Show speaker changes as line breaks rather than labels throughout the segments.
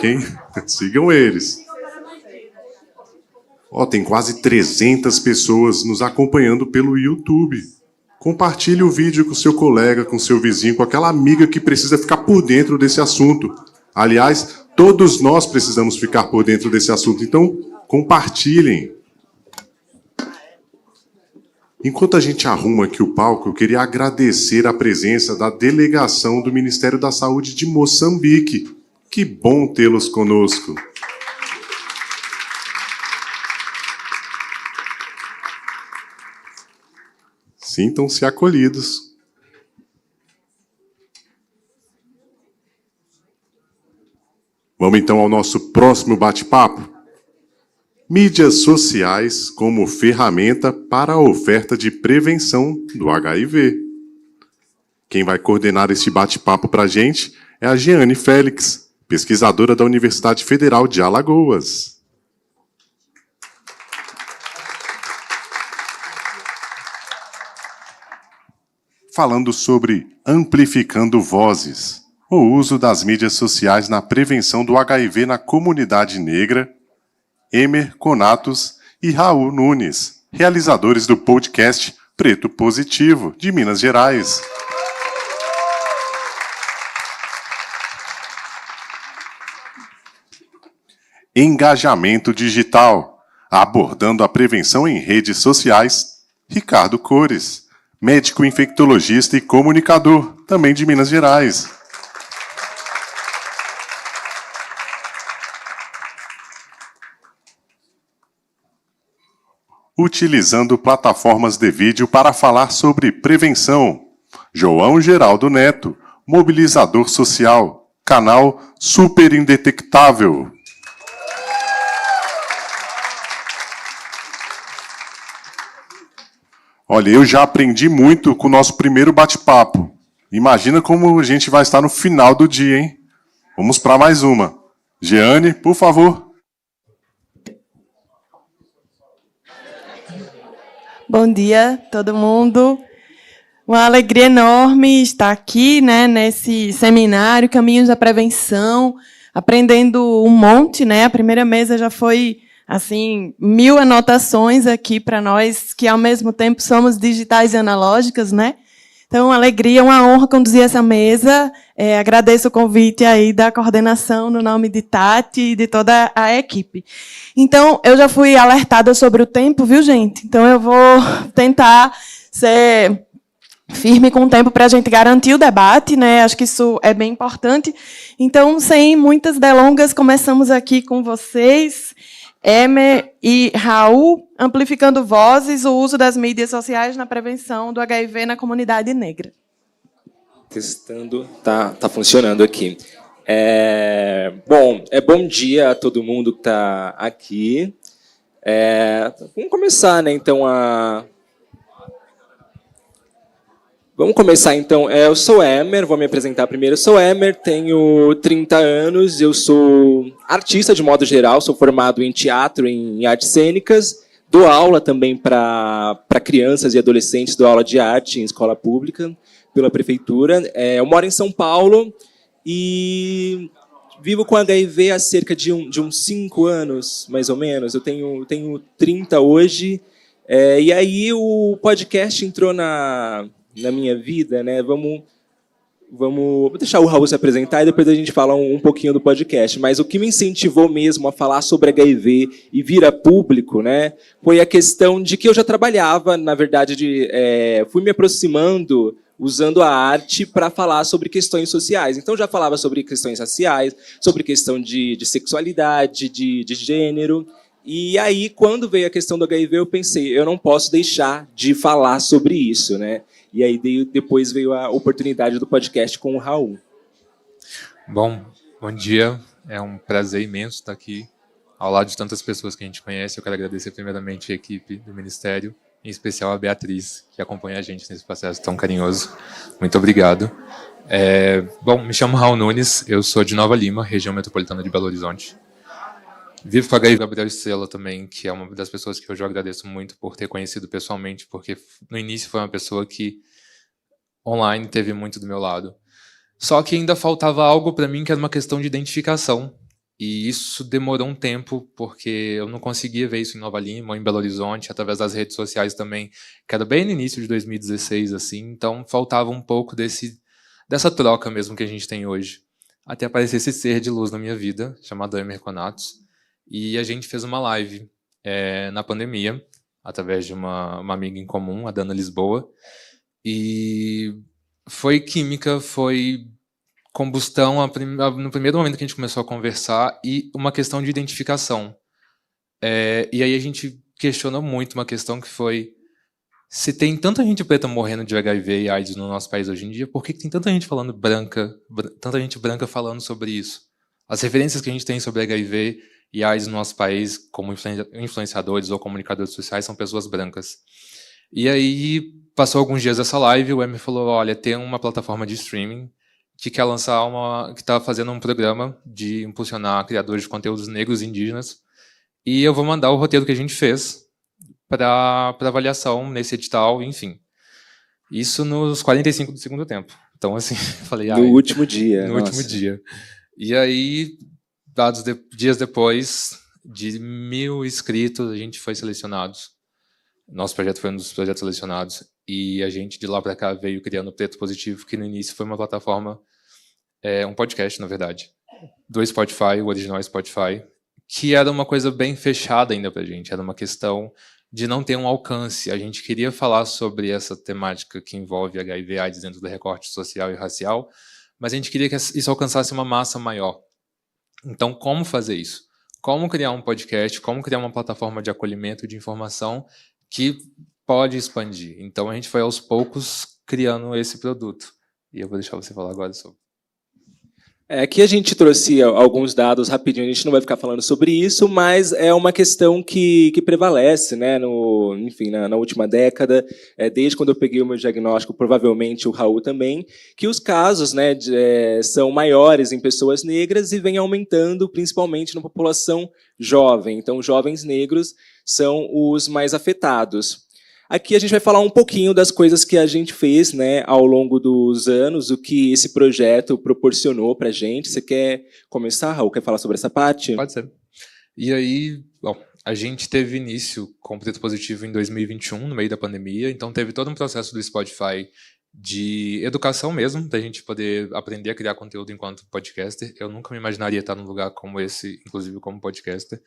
Quem? Sigam eles. Tem quase 300 pessoas nos acompanhando pelo YouTube. Compartilhe o vídeo com seu colega, com seu vizinho, com aquela amiga que precisa ficar por dentro desse assunto. Aliás, todos nós precisamos ficar por dentro desse assunto, então compartilhem. Enquanto a gente arruma aqui o palco, eu queria agradecer a presença da delegação do Ministério da Saúde de Moçambique. Que bom tê-los conosco. Sintam-se acolhidos. Vamos então ao nosso próximo bate-papo. Mídias sociais como ferramenta para a oferta de prevenção do HIV. Quem vai coordenar este bate-papo para a gente é a Jeane Félix, pesquisadora da Universidade Federal de Alagoas. Falando sobre amplificando vozes, o uso das mídias sociais na prevenção do HIV na comunidade negra, Emer Conatos e Raul Nunes, realizadores do podcast Preto Positivo, de Minas Gerais. Engajamento digital, abordando a prevenção em redes sociais, Ricardo Cores, médico infectologista e comunicador, também de Minas Gerais. Utilizando plataformas de vídeo para falar sobre prevenção, João Geraldo Neto, mobilizador social, canal Super Indetectável. Olha, eu já aprendi muito com o nosso primeiro bate-papo. Imagina como a gente vai estar no final do dia, hein? Vamos para mais uma. Jeane, por favor.
Bom dia, todo mundo. Uma alegria enorme estar aqui, né, nesse seminário Caminhos da Prevenção, aprendendo um monte, né? A primeira mesa já foi assim, 1000 anotações aqui para nós, que ao mesmo tempo somos digitais e analógicas, né? Então, uma alegria, uma honra conduzir essa mesa. Agradeço o convite aí da coordenação no nome de Tati e de toda a equipe. Então, eu já fui alertada sobre o tempo, viu, gente? Então, eu vou tentar ser firme com o tempo para a gente garantir o debate, né? Acho que isso é bem importante. Então, sem muitas delongas, começamos aqui com vocês. Emer e Raul, amplificando vozes, o uso das mídias sociais na prevenção do HIV na comunidade negra.
Testando, tá funcionando aqui. Bom dia a todo mundo que está aqui. Vamos começar, né? Então, Vamos começar, então. Eu sou Emer, vou me apresentar primeiro. Eu sou Emer, tenho 30 anos, eu sou artista de modo geral, sou formado em teatro, em artes cênicas, dou aula também para crianças e adolescentes, dou aula de arte em escola pública, pela prefeitura. Eu moro em São Paulo e vivo com HIV há cerca de uns 5 anos, mais ou menos. Eu tenho 30 hoje, e aí o podcast entrou na minha vida, né? Vou deixar o Raul se apresentar e depois a gente fala um pouquinho do podcast. Mas o que me incentivou mesmo a falar sobre HIV e vir a público, né, foi a questão de que eu já trabalhava, na verdade, fui me aproximando usando a arte para falar sobre questões sociais. Então, já falava sobre questões raciais, sobre questão de sexualidade, de gênero. E aí, quando veio a questão do HIV, eu pensei, eu não posso deixar de falar sobre isso, né? E aí depois veio a oportunidade do podcast com o Raul.
Bom dia. É um prazer imenso estar aqui ao lado de tantas pessoas que a gente conhece. Eu quero agradecer primeiramente a equipe do Ministério, em especial a Beatriz, que acompanha a gente nesse processo tão carinhoso. Muito obrigado. Me chamo Raul Nunes, eu sou de Nova Lima, região metropolitana de Belo Horizonte. Vivo com a Gabriel Estrela também, que é uma das pessoas que hoje eu agradeço muito por ter conhecido pessoalmente, porque no início foi uma pessoa que online teve muito do meu lado. Só que ainda faltava algo para mim que era uma questão de identificação. E isso demorou um tempo, porque eu não conseguia ver isso em Nova Lima ou em Belo Horizonte, através das redes sociais também, que era bem no início de 2016, assim, então faltava um pouco dessa troca mesmo que a gente tem hoje. Até aparecer esse ser de luz na minha vida, chamado Emer Conatos, e a gente fez uma live na pandemia, através de uma amiga em comum, a Dana Lisboa, e foi química, foi combustão no primeiro momento que a gente começou a conversar e uma questão de identificação. E aí a gente questionou muito uma questão que foi: se tem tanta gente preta morrendo de HIV e AIDS no nosso país hoje em dia, por que tem tanta gente falando tanta gente branca falando sobre isso? As referências que a gente tem sobre HIV e AIDS no nosso país, como influenciadores ou comunicadores sociais, são pessoas brancas. E aí passou alguns dias dessa live, o Emer falou: olha, tem uma plataforma de streaming que quer que está fazendo um programa de impulsionar criadores de conteúdos negros e indígenas, e eu vou mandar o roteiro que a gente fez para avaliação nesse edital, enfim. Isso nos 45 do segundo tempo. Então, assim, falei...
No último dia.
No último dia. E aí, dias depois, de 1.000 inscritos, a gente foi selecionado. Nosso projeto foi um dos projetos selecionados. E a gente, de lá para cá, veio criando o Preto Positivo, que no início foi uma plataforma, um podcast, na verdade, do Spotify, o original Spotify, que era uma coisa bem fechada ainda pra gente. Era uma questão de não ter um alcance. A gente queria falar sobre essa temática que envolve HIV/AIDS dentro do recorte social e racial, mas a gente queria que isso alcançasse uma massa maior. Então, como fazer isso? Como criar um podcast? Como criar uma plataforma de acolhimento e de informação que pode expandir? Então, a gente foi aos poucos criando esse produto. E eu vou deixar você falar agora sobre.
Aqui a gente trouxe alguns dados rapidinho, a gente não vai ficar falando sobre isso, mas é uma questão que prevalece, né, enfim, na última década, desde quando eu peguei o meu diagnóstico, provavelmente o Raul também, que os casos, né, são maiores em pessoas negras e vem aumentando principalmente na população jovem. Então, jovens negros são os mais afetados. Aqui a gente vai falar um pouquinho das coisas que a gente fez, né, ao longo dos anos, o que esse projeto proporcionou para a gente. Você quer começar, Raul? Quer falar sobre essa parte?
Pode ser. E aí, bom, a gente teve início com o Preto Positivo em 2021, no meio da pandemia, então teve todo um processo do Spotify de educação mesmo, da gente poder aprender a criar conteúdo enquanto podcaster. Eu nunca me imaginaria estar num lugar como esse, inclusive como podcaster.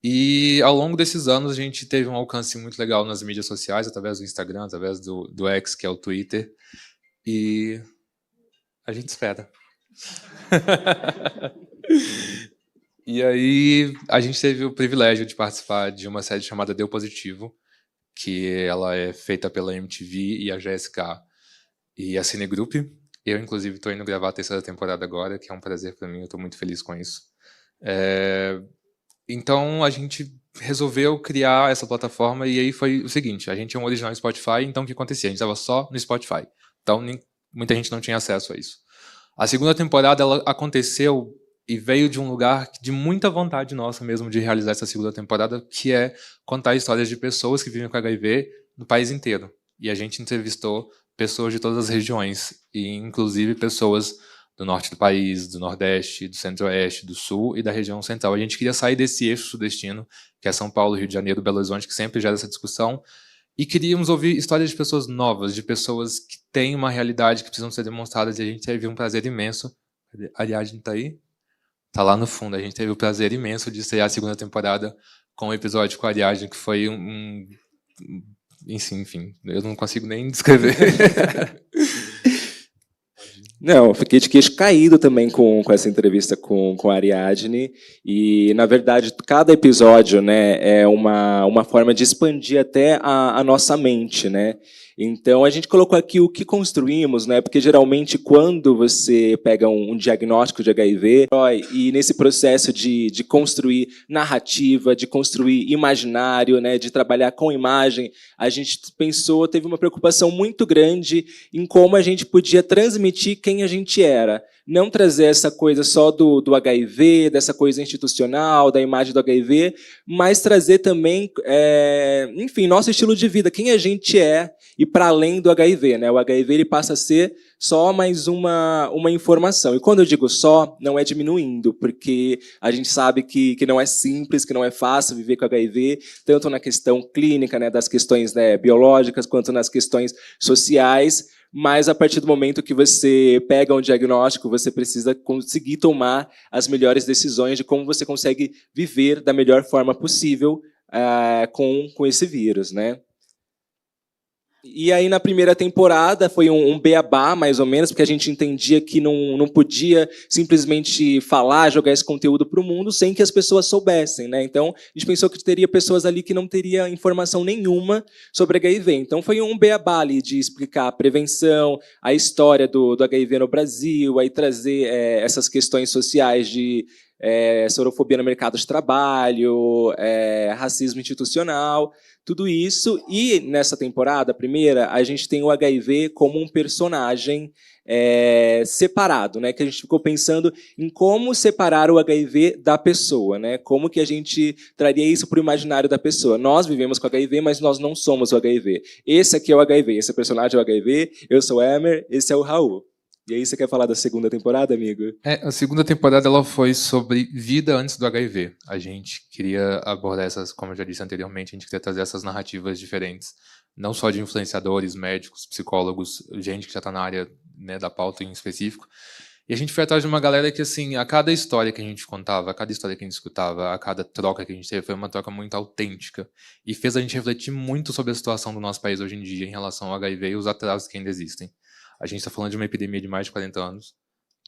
E ao longo desses anos a gente teve um alcance muito legal nas mídias sociais, através do Instagram, através do X, que é o Twitter. E a gente espera. E aí a gente teve o privilégio de participar de uma série chamada Deu Positivo, que ela é feita pela MTV e a GSK e a Cine Group. Eu, inclusive, estou indo gravar a 3ª temporada agora, que é um prazer para mim, eu estou muito feliz com isso. Então, a gente resolveu criar essa plataforma e aí foi o seguinte: a gente é um original Spotify, então o que acontecia? A gente estava só no Spotify. Então, muita gente não tinha acesso a isso. A 2ª temporada ela aconteceu e veio de um lugar de muita vontade nossa mesmo de realizar essa 2ª temporada, que é contar histórias de pessoas que vivem com HIV no país inteiro. E a gente entrevistou pessoas de todas as regiões, e inclusive pessoas do norte do país, do nordeste, do centro-oeste, do sul e da região central. A gente queria sair desse eixo sudestino, que é São Paulo, Rio de Janeiro, Belo Horizonte, que sempre gera essa discussão, e queríamos ouvir histórias de pessoas novas, de pessoas que têm uma realidade que precisam ser demonstradas, e a gente teve um prazer imenso. A Ariadne está aí? Está lá no fundo. A gente teve o prazer imenso de estrear a 2ª temporada com um episódio com a Ariadne, que foi enfim, eu não consigo nem descrever.
Não, fiquei de queixo caído também com essa entrevista com a Ariadne. E, na verdade, cada episódio, né, é uma forma de expandir até a nossa mente, né? Então, a gente colocou aqui o que construímos, né? Porque, geralmente, quando você pega um diagnóstico de HIV, e nesse processo de construir narrativa, de construir imaginário, né? De trabalhar com imagem, a gente teve uma preocupação muito grande em como a gente podia transmitir quem a gente era. Não trazer essa coisa só do HIV, dessa coisa institucional, da imagem do HIV, mas trazer também, enfim, nosso estilo de vida, quem a gente é, e para além do HIV, né? O HIV ele passa a ser só mais uma informação. E quando eu digo só, não é diminuindo, porque a gente sabe que não é simples, que não é fácil viver com HIV, tanto na questão clínica, né, das questões, né, biológicas, quanto nas questões sociais, mas a partir do momento que você pega um diagnóstico, você precisa conseguir tomar as melhores decisões de como você consegue viver da melhor forma possível com esse vírus, né? E aí, na primeira temporada, foi um beabá, mais ou menos, porque a gente entendia que não podia simplesmente falar, jogar esse conteúdo para o mundo sem que as pessoas soubessem, né? Então, a gente pensou que teria pessoas ali que não teria informação nenhuma sobre HIV. Então, foi um beabá ali de explicar a prevenção, a história do HIV no Brasil, aí trazer essas questões sociais de sorofobia no mercado de trabalho, racismo institucional, tudo isso. E nessa temporada, a primeira, a gente tem o HIV como um personagem separado, né? Que a gente ficou pensando em como separar o HIV da pessoa, né? Como que a gente traria isso para o imaginário da pessoa. Nós vivemos com HIV, mas nós não somos o HIV. Esse aqui é o HIV, esse personagem é o HIV, eu sou o Emer, esse é o Raul. E aí, você quer falar da segunda temporada, amigo?
A segunda temporada ela foi sobre vida antes do HIV. A gente queria abordar essas, como eu já disse anteriormente, a gente queria trazer essas narrativas diferentes, não só de influenciadores, médicos, psicólogos, gente que já está na área, né, da pauta em específico. E a gente foi atrás de uma galera que, assim, a cada história que a gente contava, a cada história que a gente escutava, a cada troca que a gente teve, foi uma troca muito autêntica. E fez a gente refletir muito sobre a situação do nosso país hoje em dia em relação ao HIV e os atrasos que ainda existem. A gente está falando de uma epidemia de mais de 40 anos,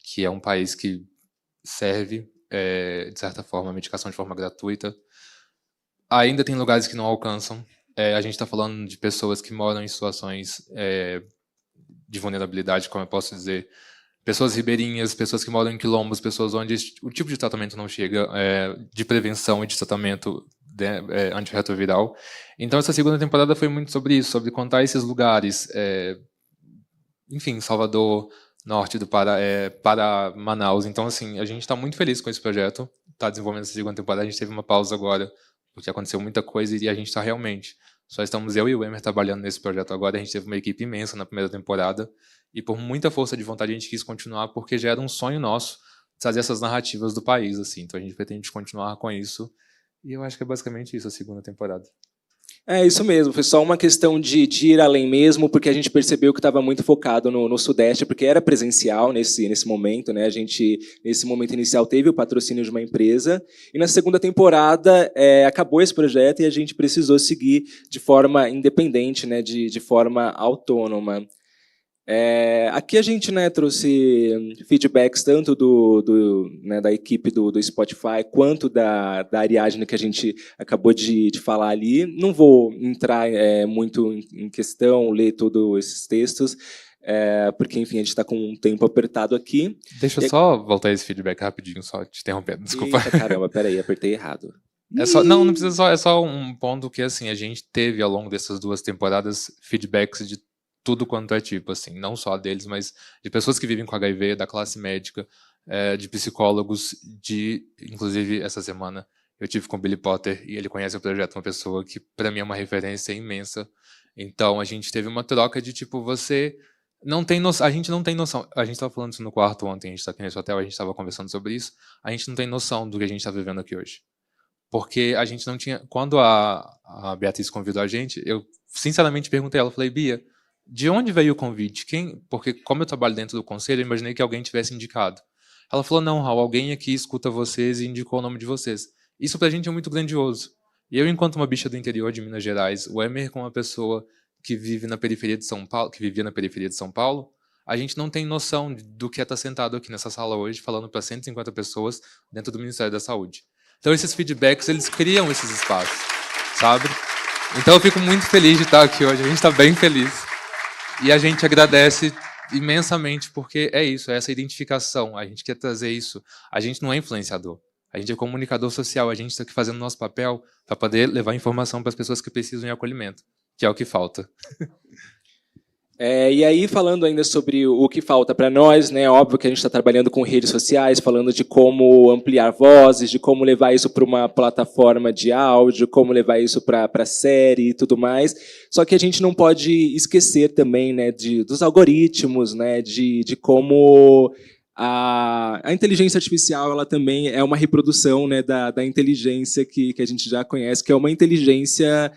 que é um país que serve, de certa forma, a medicação de forma gratuita. Ainda tem lugares que não alcançam. A gente está falando de pessoas que moram em situações de vulnerabilidade, como eu posso dizer. Pessoas ribeirinhas, pessoas que moram em quilombos, pessoas onde o tipo de tratamento não chega, de prevenção e de tratamento antirretroviral. Então, essa segunda temporada foi muito sobre isso, sobre contar esses lugares, enfim, Salvador, norte do Pará, para Manaus. Então, assim, a gente está muito feliz com esse projeto, está desenvolvendo essa segunda temporada. A gente teve uma pausa agora, porque aconteceu muita coisa e a gente está realmente... Só estamos eu e o Emer trabalhando nesse projeto agora. A gente teve uma equipe imensa na primeira temporada e por muita força de vontade a gente quis continuar, porque já era um sonho nosso trazer essas narrativas do país, assim. Então a gente pretende continuar com isso e eu acho que é basicamente isso a segunda temporada.
É isso mesmo, foi só uma questão de ir além mesmo, porque a gente percebeu que estava muito focado no Sudeste, porque era presencial nesse momento, né? A gente, nesse momento inicial, teve o patrocínio de uma empresa, e na segunda temporada acabou esse projeto e a gente precisou seguir de forma independente, né? De forma autônoma. Aqui a gente, né, trouxe feedbacks tanto da equipe do Spotify quanto da Ariadne, que a gente acabou de falar ali. Não vou entrar muito em questão, ler todos esses textos, porque, enfim, a gente está com um tempo apertado aqui.
Deixa eu só voltar esse feedback rapidinho, só te interrompendo, desculpa.
Eita, caramba, peraí, apertei errado.
Não precisa, é só um ponto que, assim, a gente teve ao longo dessas 2 temporadas feedbacks de tudo quanto é tipo, assim, não só deles, mas de pessoas que vivem com HIV, da classe médica, de psicólogos, inclusive, essa semana, eu tive com o Billy Potter, e ele conhece o projeto, uma pessoa que, para mim, é uma referência imensa. Então, a gente teve uma troca de, tipo, você não tem noção, a gente não tem noção, a gente estava falando isso no quarto ontem, a gente está aqui nesse hotel, a gente estava conversando sobre isso, a gente não tem noção do que a gente está vivendo aqui hoje. Porque a gente não tinha... Quando a Beatriz convidou a gente, eu, sinceramente, perguntei a ela, falei, Bia, de onde veio o convite? Porque como eu trabalho dentro do conselho, eu imaginei que alguém tivesse indicado. Ela falou, não, Raul, alguém aqui escuta vocês e indicou o nome de vocês. Isso pra gente é muito grandioso. E eu, enquanto uma bicha do interior de Minas Gerais, o Emer, como uma pessoa que vive na periferia de São Paulo, que vivia na periferia de São Paulo, a gente não tem noção do que é estar sentado aqui nessa sala hoje, falando para 150 pessoas dentro do Ministério da Saúde. Então, esses feedbacks, eles criam esses espaços, sabe? Então, eu fico muito feliz de estar aqui hoje. A gente está bem feliz. E a gente agradece imensamente, porque é isso, é essa identificação. A gente quer trazer isso. A gente não é influenciador. A gente é comunicador social. A gente está aqui fazendo o nosso papel para poder levar informação para as pessoas que precisam de acolhimento, que é o que falta.
E aí, falando ainda sobre o que falta para nós, né, óbvio que a gente está trabalhando com redes sociais, falando de como ampliar vozes, de como levar isso para uma plataforma de áudio, como levar isso para série e tudo mais. Só que a gente não pode esquecer também, né, dos algoritmos, né, de como a inteligência artificial ela também é uma reprodução, né, da inteligência que a gente já conhece, que é uma inteligência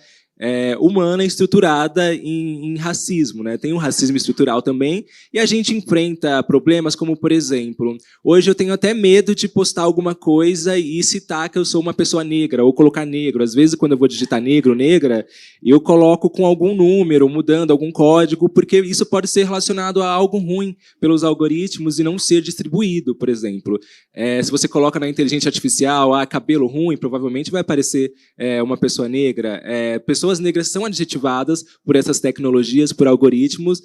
humana estruturada em racismo, né? Tem um racismo estrutural também, e a gente enfrenta problemas como, por exemplo, hoje eu tenho até medo de postar alguma coisa e citar que eu sou uma pessoa negra, ou colocar negro. Às vezes, quando eu vou digitar negro, negra, eu coloco com algum número, mudando algum código, porque isso pode ser relacionado a algo ruim pelos algoritmos e não ser distribuído, por exemplo. Se você coloca na inteligência artificial, cabelo ruim, provavelmente vai aparecer uma pessoa negra. Pessoas negras são adjetivadas por essas tecnologias, por algoritmos,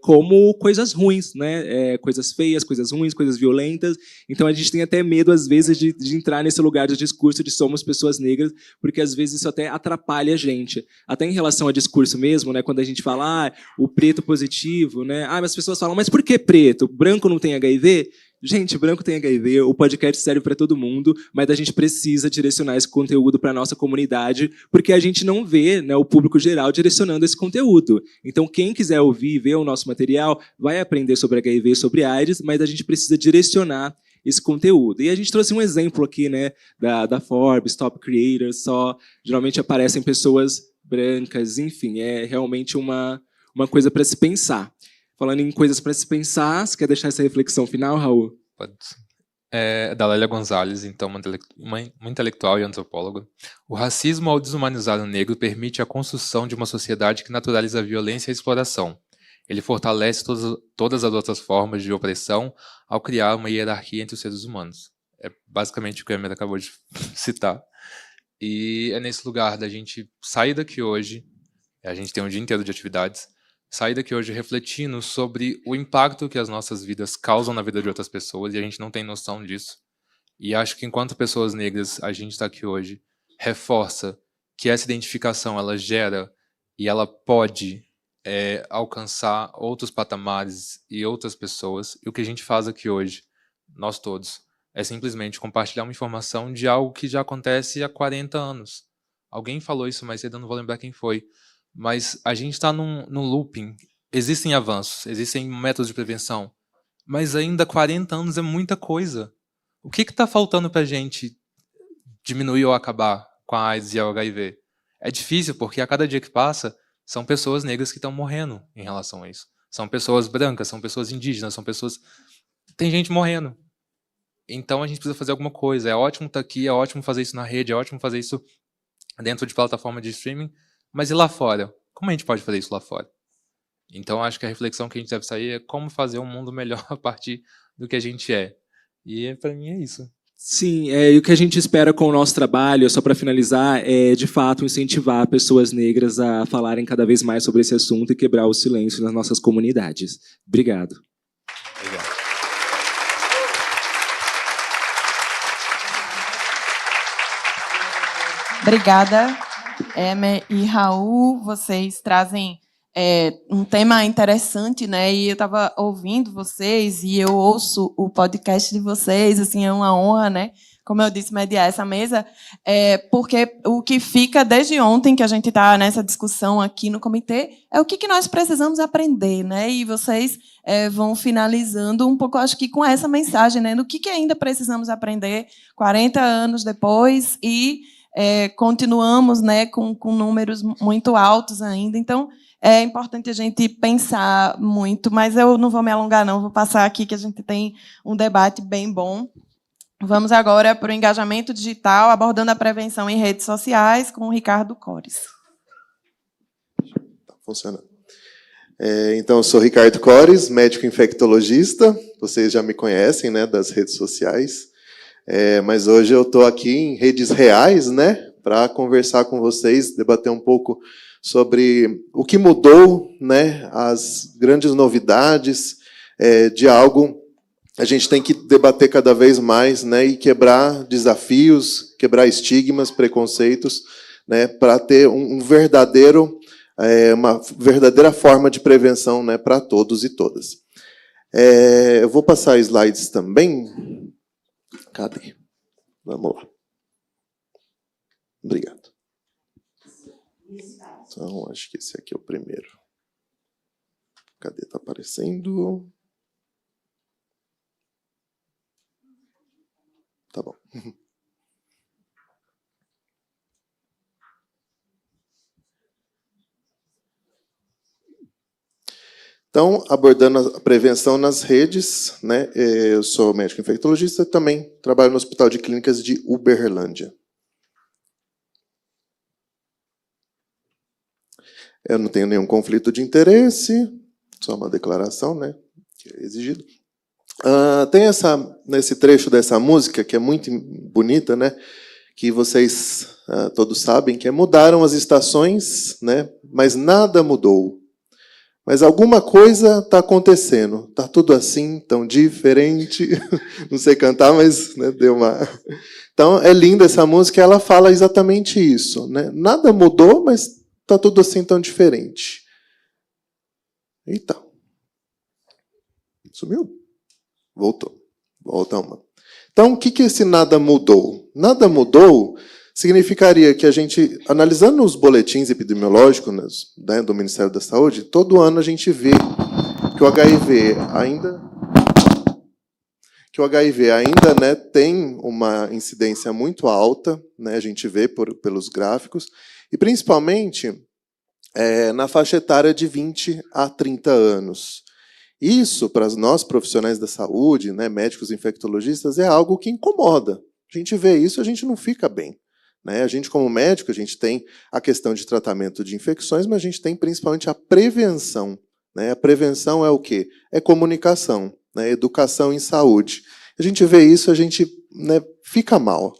como coisas ruins, né? Coisas feias, coisas ruins, coisas violentas. Então a gente tem até medo, às vezes, de entrar nesse lugar de discurso de somos pessoas negras, porque às vezes isso até atrapalha a gente. Até em relação a discurso mesmo, né? Quando a gente fala o preto positivo, né? Mas as pessoas falam, mas por que preto? Branco não tem HIV? Gente, branco tem HIV, o podcast serve para todo mundo, mas a gente precisa direcionar esse conteúdo para a nossa comunidade, porque a gente não vê, né, o público geral direcionando esse conteúdo. Então, quem quiser ouvir e ver o nosso material, vai aprender sobre HIV e sobre AIDS, mas a gente precisa direcionar esse conteúdo. E a gente trouxe um exemplo aqui, né, da Forbes, Top Creators, geralmente aparecem pessoas brancas, enfim, é realmente uma coisa para se pensar. Falando em coisas para se pensar, você quer deixar essa reflexão final, Raul?
Pode. Da Lélia Gonzalez, então, uma intelectual e antropóloga. O racismo, ao desumanizar o negro, permite a construção de uma sociedade que naturaliza a violência e a exploração. Ele fortalece todas as outras formas de opressão ao criar uma hierarquia entre os seres humanos. É basicamente o que a Emer acabou de citar. E é nesse lugar da gente sair daqui hoje, a gente tem um dia inteiro de atividades, sair daqui hoje refletindo sobre o impacto que as nossas vidas causam na vida de outras pessoas, e a gente não tem noção disso. E acho que enquanto pessoas negras, a gente está aqui hoje, reforça que essa identificação ela gera e ela pode alcançar outros patamares e outras pessoas. E o que a gente faz aqui hoje, nós todos, é simplesmente compartilhar uma informação de algo que já acontece há 40 anos. Alguém falou isso mais cedo, eu não vou lembrar quem foi. Mas a gente está num looping. Existem avanços, existem métodos de prevenção, mas ainda 40 anos é muita coisa. O que está faltando para a gente diminuir ou acabar com a AIDS e o HIV? É difícil, porque a cada dia que passa, são pessoas negras que estão morrendo em relação a isso. São pessoas brancas, são pessoas indígenas, são pessoas... Tem gente morrendo. Então a gente precisa fazer alguma coisa. É ótimo estar aqui, é ótimo fazer isso na rede, é ótimo fazer isso dentro de plataforma de streaming, mas e lá fora? Como a gente pode fazer isso lá fora? Então, acho que a reflexão que a gente deve sair é como fazer um mundo melhor a partir do que a gente é. E, para mim, é isso.
Sim, e o que a gente espera com o nosso trabalho, só para finalizar, é, de fato, incentivar pessoas negras a falarem cada vez mais sobre esse assunto e quebrar o silêncio nas nossas comunidades. Obrigado.
Obrigado.
Obrigada, Emer e Raul. Vocês trazem um tema interessante, né? E eu estava ouvindo vocês e eu ouço o podcast de vocês, assim, é uma honra, né? Como eu disse, mediar essa mesa, porque o que fica desde ontem que a gente está nessa discussão aqui no comitê é o que nós precisamos aprender, né? E vocês vão finalizando um pouco, acho que com essa mensagem, né? Do que ainda precisamos aprender 40 anos depois e continuamos, né, com números muito altos ainda. Então, é importante a gente pensar muito, mas eu não vou me alongar, não. Vou passar aqui que a gente tem um debate bem bom. Vamos agora para o engajamento digital, abordando a prevenção em redes sociais, com o Ricardo Cores.
Tá funcionando. Então, eu sou Ricardo Cores, médico infectologista. Vocês já me conhecem, né, das redes sociais. Mas hoje eu estou aqui em redes reais, né, para conversar com vocês, debater um pouco sobre o que mudou, né, as grandes novidades de algo. A gente tem que debater cada vez mais, né, e quebrar desafios, quebrar estigmas, preconceitos, né, para ter um verdadeiro uma verdadeira forma de prevenção, né, para todos e todas. Eu vou passar slides também. Cadê? Vamos lá. Obrigado. Então, acho que esse aqui é o primeiro. Cadê? Está aparecendo? Tá bom. Então, abordando a prevenção nas redes, né? Eu sou médico infectologista e também trabalho no Hospital de Clínicas de Uberlândia. Eu não tenho nenhum conflito de interesse, só uma declaração, né, que é exigido. Tem nesse trecho dessa música, que é muito bonita, né, que vocês todos sabem, que é mudaram as estações, né, mas nada mudou. Mas alguma coisa está acontecendo. Está tudo assim, tão diferente. Não sei cantar, mas, né, deu uma... Então, é linda essa música, ela fala exatamente isso, né? Nada mudou, mas está tudo assim tão diferente. Eita. Sumiu? Voltou. Volta uma. Então, o que esse nada mudou? Nada mudou significaria que a gente, analisando os boletins epidemiológicos, né, do Ministério da Saúde, todo ano a gente vê que o HIV ainda, né, tem uma incidência muito alta, né, a gente vê pelos gráficos, e principalmente na faixa etária de 20 a 30 anos. Isso, para nós profissionais da saúde, né, médicos infectologistas, é algo que incomoda. A gente vê isso, a gente não fica bem. Né? A gente, como médico, a gente tem a questão de tratamento de infecções, mas a gente tem principalmente a prevenção. Né? A prevenção é o quê? É comunicação, né? Educação em saúde. A gente vê isso, a gente, né, fica mal.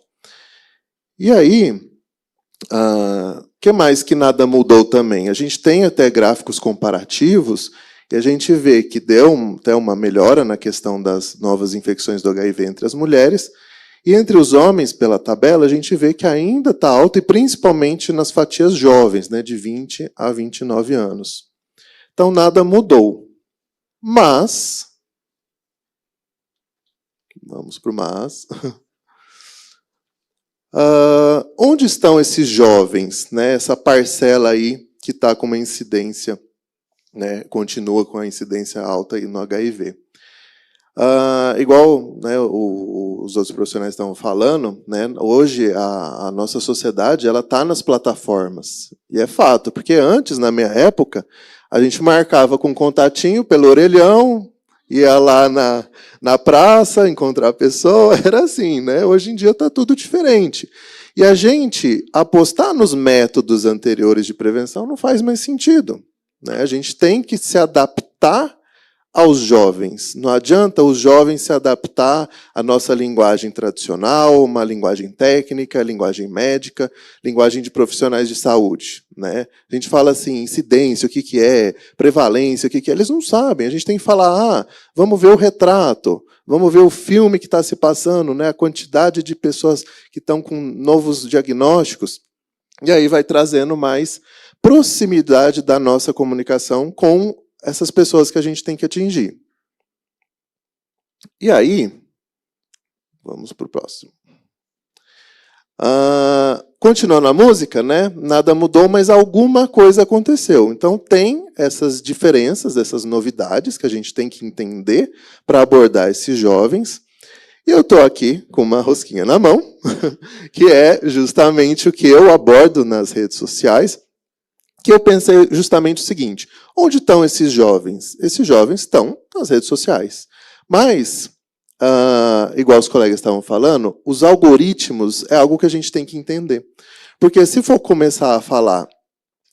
E aí, que mais que nada mudou também? A gente tem até gráficos comparativos e a gente vê que deu até uma melhora na questão das novas infecções do HIV entre as mulheres. E entre os homens, pela tabela, a gente vê que ainda está alto, e principalmente nas fatias jovens, né, de 20 a 29 anos. Então, nada mudou. Mas, vamos para o mas, onde estão esses jovens, né, essa parcela aí que está com uma incidência, né, continua com a incidência alta aí no HIV? Igual, né, os outros profissionais estão falando, né, hoje a nossa sociedade está nas plataformas. E é fato, porque antes, na minha época, a gente marcava com contatinho pelo orelhão, ia lá na praça, encontrar a pessoa, era assim, né? Hoje em dia está tudo diferente. E a gente apostar nos métodos anteriores de prevenção não faz mais sentido. Né? A gente tem que se adaptar aos jovens. Não adianta os jovens se adaptar à nossa linguagem tradicional, uma linguagem técnica, linguagem médica, linguagem de profissionais de saúde. Né? A gente fala assim, incidência, o que é, prevalência, o que é. Eles não sabem. A gente tem que falar, vamos ver o retrato, vamos ver o filme que está se passando, né? A quantidade de pessoas que estão com novos diagnósticos. E aí vai trazendo mais proximidade da nossa comunicação com essas pessoas que a gente tem que atingir. E aí, vamos para o próximo. Continuando a música, né? Nada mudou, mas alguma coisa aconteceu. Então, tem essas diferenças, essas novidades que a gente tem que entender para abordar esses jovens. E eu estou aqui com uma rosquinha na mão, que é justamente o que eu abordo nas redes sociais, que eu pensei justamente o seguinte, onde estão esses jovens? Esses jovens estão nas redes sociais. Mas, igual os colegas estavam falando, os algoritmos é algo que a gente tem que entender. Porque se for começar a falar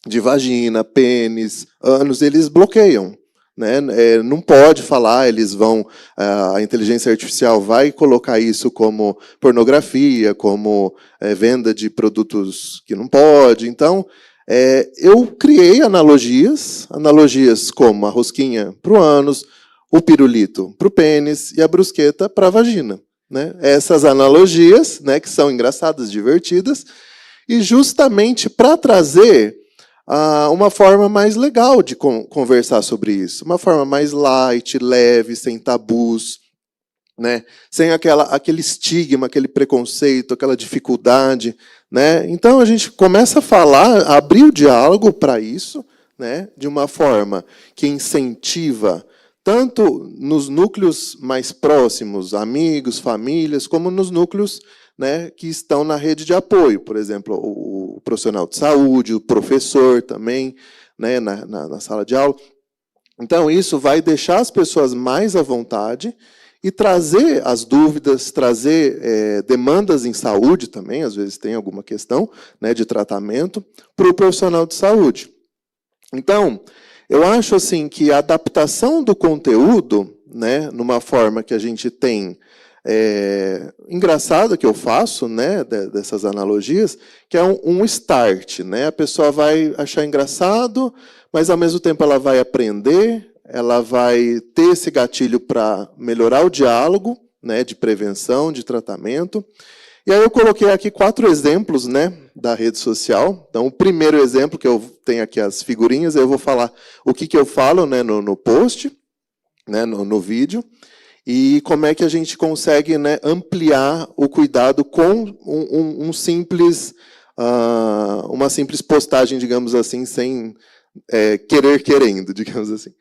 de vagina, pênis, ânus, eles bloqueiam. Né? Não pode falar, eles vão... A inteligência artificial vai colocar isso como pornografia, como venda de produtos que não pode. Então, eu criei analogias como a rosquinha para o ânus, o pirulito para o pênis e a brusqueta para a vagina. Né? Essas analogias, né, que são engraçadas, divertidas, e justamente para trazer uma forma mais legal de conversar sobre isso, uma forma mais light, leve, sem tabus, né? Sem aquele estigma, aquele preconceito, aquela dificuldade, né? Então a gente começa a falar, a abrir o diálogo para isso, né? De uma forma que incentiva tanto nos núcleos mais próximos, amigos, famílias, como nos núcleos, né, que estão na rede de apoio, por exemplo, o profissional de saúde, o professor também, né, na sala de aula. Então isso vai deixar as pessoas mais à vontade e trazer as dúvidas, trazer demandas em saúde também, às vezes tem alguma questão, né, de tratamento, para o profissional de saúde. Então, eu acho assim que a adaptação do conteúdo, né, numa forma que a gente tem engraçada que eu faço, né, dessas analogias, que é um start, né? A pessoa vai achar engraçado, mas ao mesmo tempo ela vai aprender, ela vai ter esse gatilho para melhorar o diálogo, né, de prevenção, de tratamento. E aí eu coloquei aqui 4 exemplos, né, da rede social. Então, o primeiro exemplo, que eu tenho aqui as figurinhas, eu vou falar o que eu falo, né, no post, né, no vídeo, e como é que a gente consegue, né, ampliar o cuidado com uma simples postagem, digamos assim, sem querendo, digamos assim.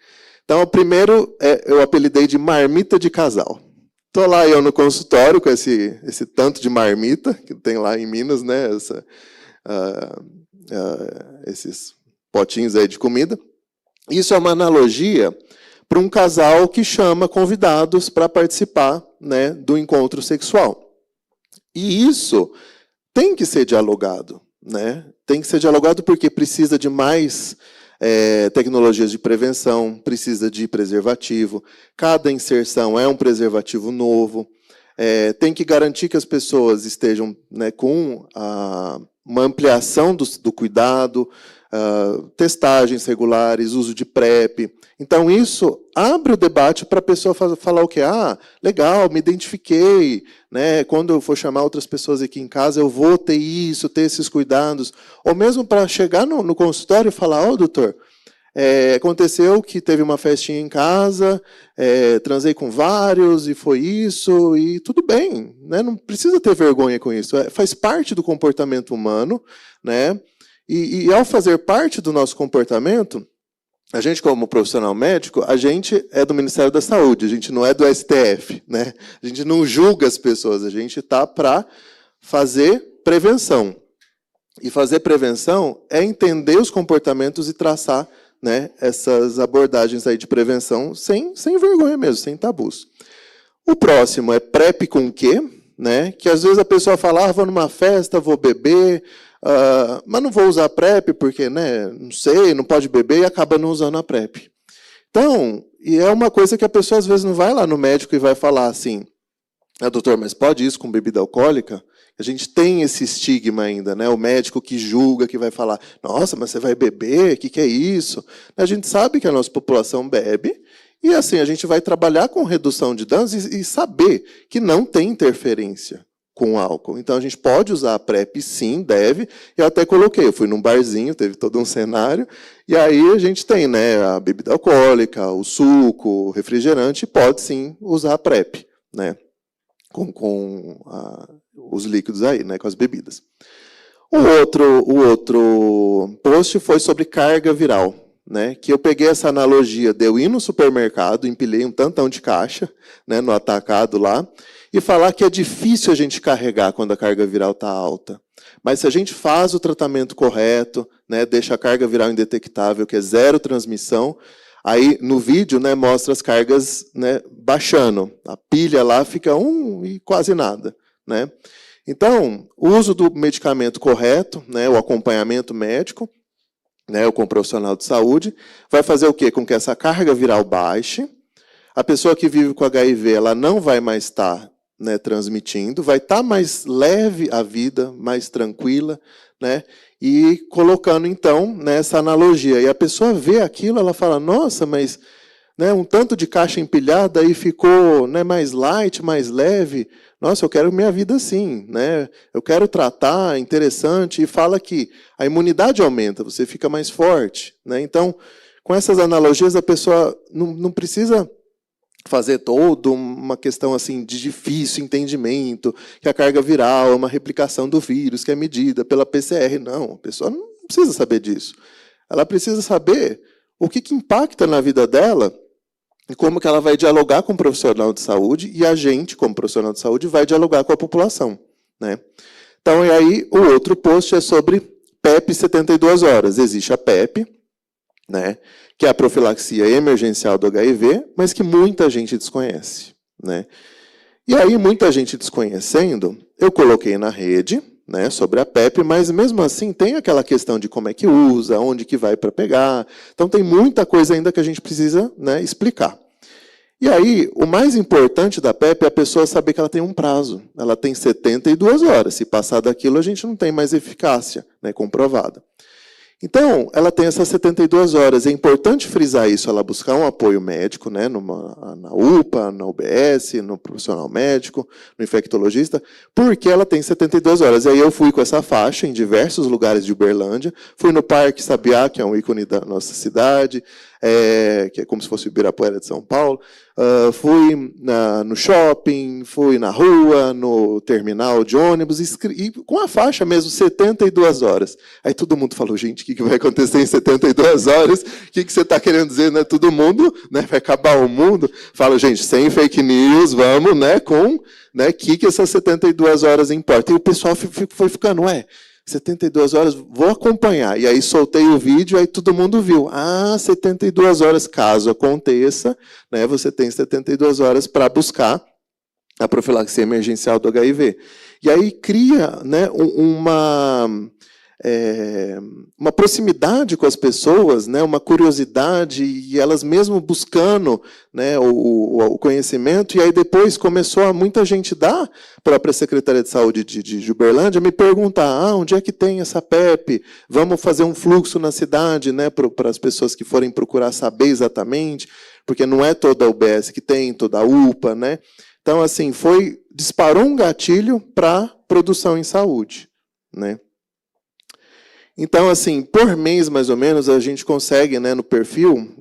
Então, o primeiro eu apelidei de marmita de casal. Estou lá eu no consultório com esse tanto de marmita que tem lá em Minas, né, esses potinhos aí de comida. Isso é uma analogia para um casal que chama convidados para participar, né, do encontro sexual. E isso tem que ser dialogado, né? Tem que ser dialogado porque precisa de mais tecnologias de prevenção, precisa de preservativo, cada inserção é um preservativo novo, tem que garantir que as pessoas estejam, né, com uma ampliação do cuidado, testagens regulares, uso de PrEP. Então, isso abre o debate para a pessoa falar o quê? Ah, legal, me identifiquei, né? Quando eu for chamar outras pessoas aqui em casa, eu vou ter isso, ter esses cuidados. Ou mesmo para chegar no consultório e falar, doutor, aconteceu que teve uma festinha em casa, transei com vários, e foi isso, e tudo bem, né? Não precisa ter vergonha com isso. Faz parte do comportamento humano, né? E ao fazer parte do nosso comportamento, a gente, como profissional médico, a gente é do Ministério da Saúde, a gente não é do STF, né? A gente não julga as pessoas, a gente está para fazer prevenção. E fazer prevenção é entender os comportamentos e traçar, né, essas abordagens aí de prevenção sem vergonha mesmo, sem tabus. O próximo é PrEP com quê? Né? Que às vezes a pessoa fala, vou numa festa, vou beber, mas não vou usar PrEP porque, né, não sei, não pode beber, e acaba não usando a PrEP. Então, e é uma coisa que a pessoa às vezes não vai lá no médico e vai falar assim, doutor, mas pode isso com bebida alcoólica? A gente tem esse estigma ainda, né? O médico que julga, que vai falar, nossa, mas você vai beber? O que é isso? A gente sabe que a nossa população bebe, e assim, a gente vai trabalhar com redução de danos e saber que não tem interferência com o álcool. Então, a gente pode usar a PrEP, sim, deve. Eu até coloquei, eu fui num barzinho, teve todo um cenário, e aí a gente tem, né, a bebida alcoólica, o suco, o refrigerante, pode sim usar a PrEP, né, com os líquidos aí, né, com as bebidas. O outro post foi sobre carga viral, né, que eu peguei essa analogia de eu ir no supermercado, empilhei um tantão de caixa, né, no atacado lá, e falar que é difícil a gente carregar quando a carga viral está alta. Mas se a gente faz o tratamento correto, né, deixa a carga viral indetectável, que é 0 transmissão, aí no vídeo, né, mostra as cargas, né, baixando. A pilha lá fica e quase nada, né? Então, o uso do medicamento correto, né, o acompanhamento médico, né, com o profissional de saúde, vai fazer o quê? Com que essa carga viral baixe. A pessoa que vive com HIV, ela não vai mais estar, né, transmitindo, vai estar mais leve a vida, mais tranquila, né, e colocando, então, nessa analogia. E a pessoa vê aquilo, ela fala, nossa, mas né, um tanto de caixa empilhada e ficou, né, mais light, mais leve. Nossa, eu quero minha vida assim, né? Eu quero tratar, interessante, e fala que a imunidade aumenta, você fica mais forte, né? Então, com essas analogias, a pessoa não precisa fazer toda uma questão assim de difícil entendimento, que a carga viral é uma replicação do vírus, que é medida pela PCR. Não, a pessoa não precisa saber disso. Ela precisa saber o que impacta na vida dela e como que ela vai dialogar com o profissional de saúde e a gente, como profissional de saúde, vai dialogar com a população, né? Então, e aí, o outro post é sobre PEP 72 horas. Existe a PEP, né, que é a profilaxia emergencial do HIV, mas que muita gente desconhece, né? E aí, muita gente desconhecendo, eu coloquei na rede, né, sobre a PEP, mas mesmo assim tem aquela questão de como é que usa, onde que vai para pegar. Então tem muita coisa ainda que a gente precisa, né, explicar. E aí, o mais importante da PEP é a pessoa saber que ela tem um prazo. Ela tem 72 horas. Se passar daquilo, a gente não tem mais eficácia, né, comprovada. Então, ela tem essas 72 horas. É importante frisar isso, ela buscar um apoio médico, né, na UPA, na UBS, no profissional médico, no infectologista, porque ela tem 72 horas. E aí eu fui com essa faixa em diversos lugares de Uberlândia, fui no Parque Sabiá, que é um ícone da nossa cidade, que é como se fosse o Ibirapuera de São Paulo, fui no shopping, fui na rua, no terminal de ônibus, e com a faixa mesmo, 72 horas. Aí todo mundo falou, gente, o que vai acontecer em 72 horas? O que você está querendo dizer? Né? Todo mundo, né, vai acabar o mundo? Falo, gente, sem fake news, vamos, né, com, né, que essas 72 horas importam. E o pessoal foi ficando, 72 horas, vou acompanhar. E aí soltei o vídeo, aí todo mundo viu. 72 horas, caso aconteça, né, você tem 72 horas para buscar a profilaxia emergencial do HIV. E aí cria, né, uma proximidade com as pessoas, né, uma curiosidade, e elas mesmo buscando, né, o conhecimento, e aí depois começou muita gente da própria Secretaria de Saúde de Uberlândia me perguntar, onde é que tem essa PEP? Vamos fazer um fluxo na cidade, né, para as pessoas que forem procurar saber exatamente, porque não é toda a UBS que tem, toda a UPA, né? Então, assim, disparou um gatilho para produção em saúde, né? Então, assim, por mês, mais ou menos, a gente consegue, né, no perfil,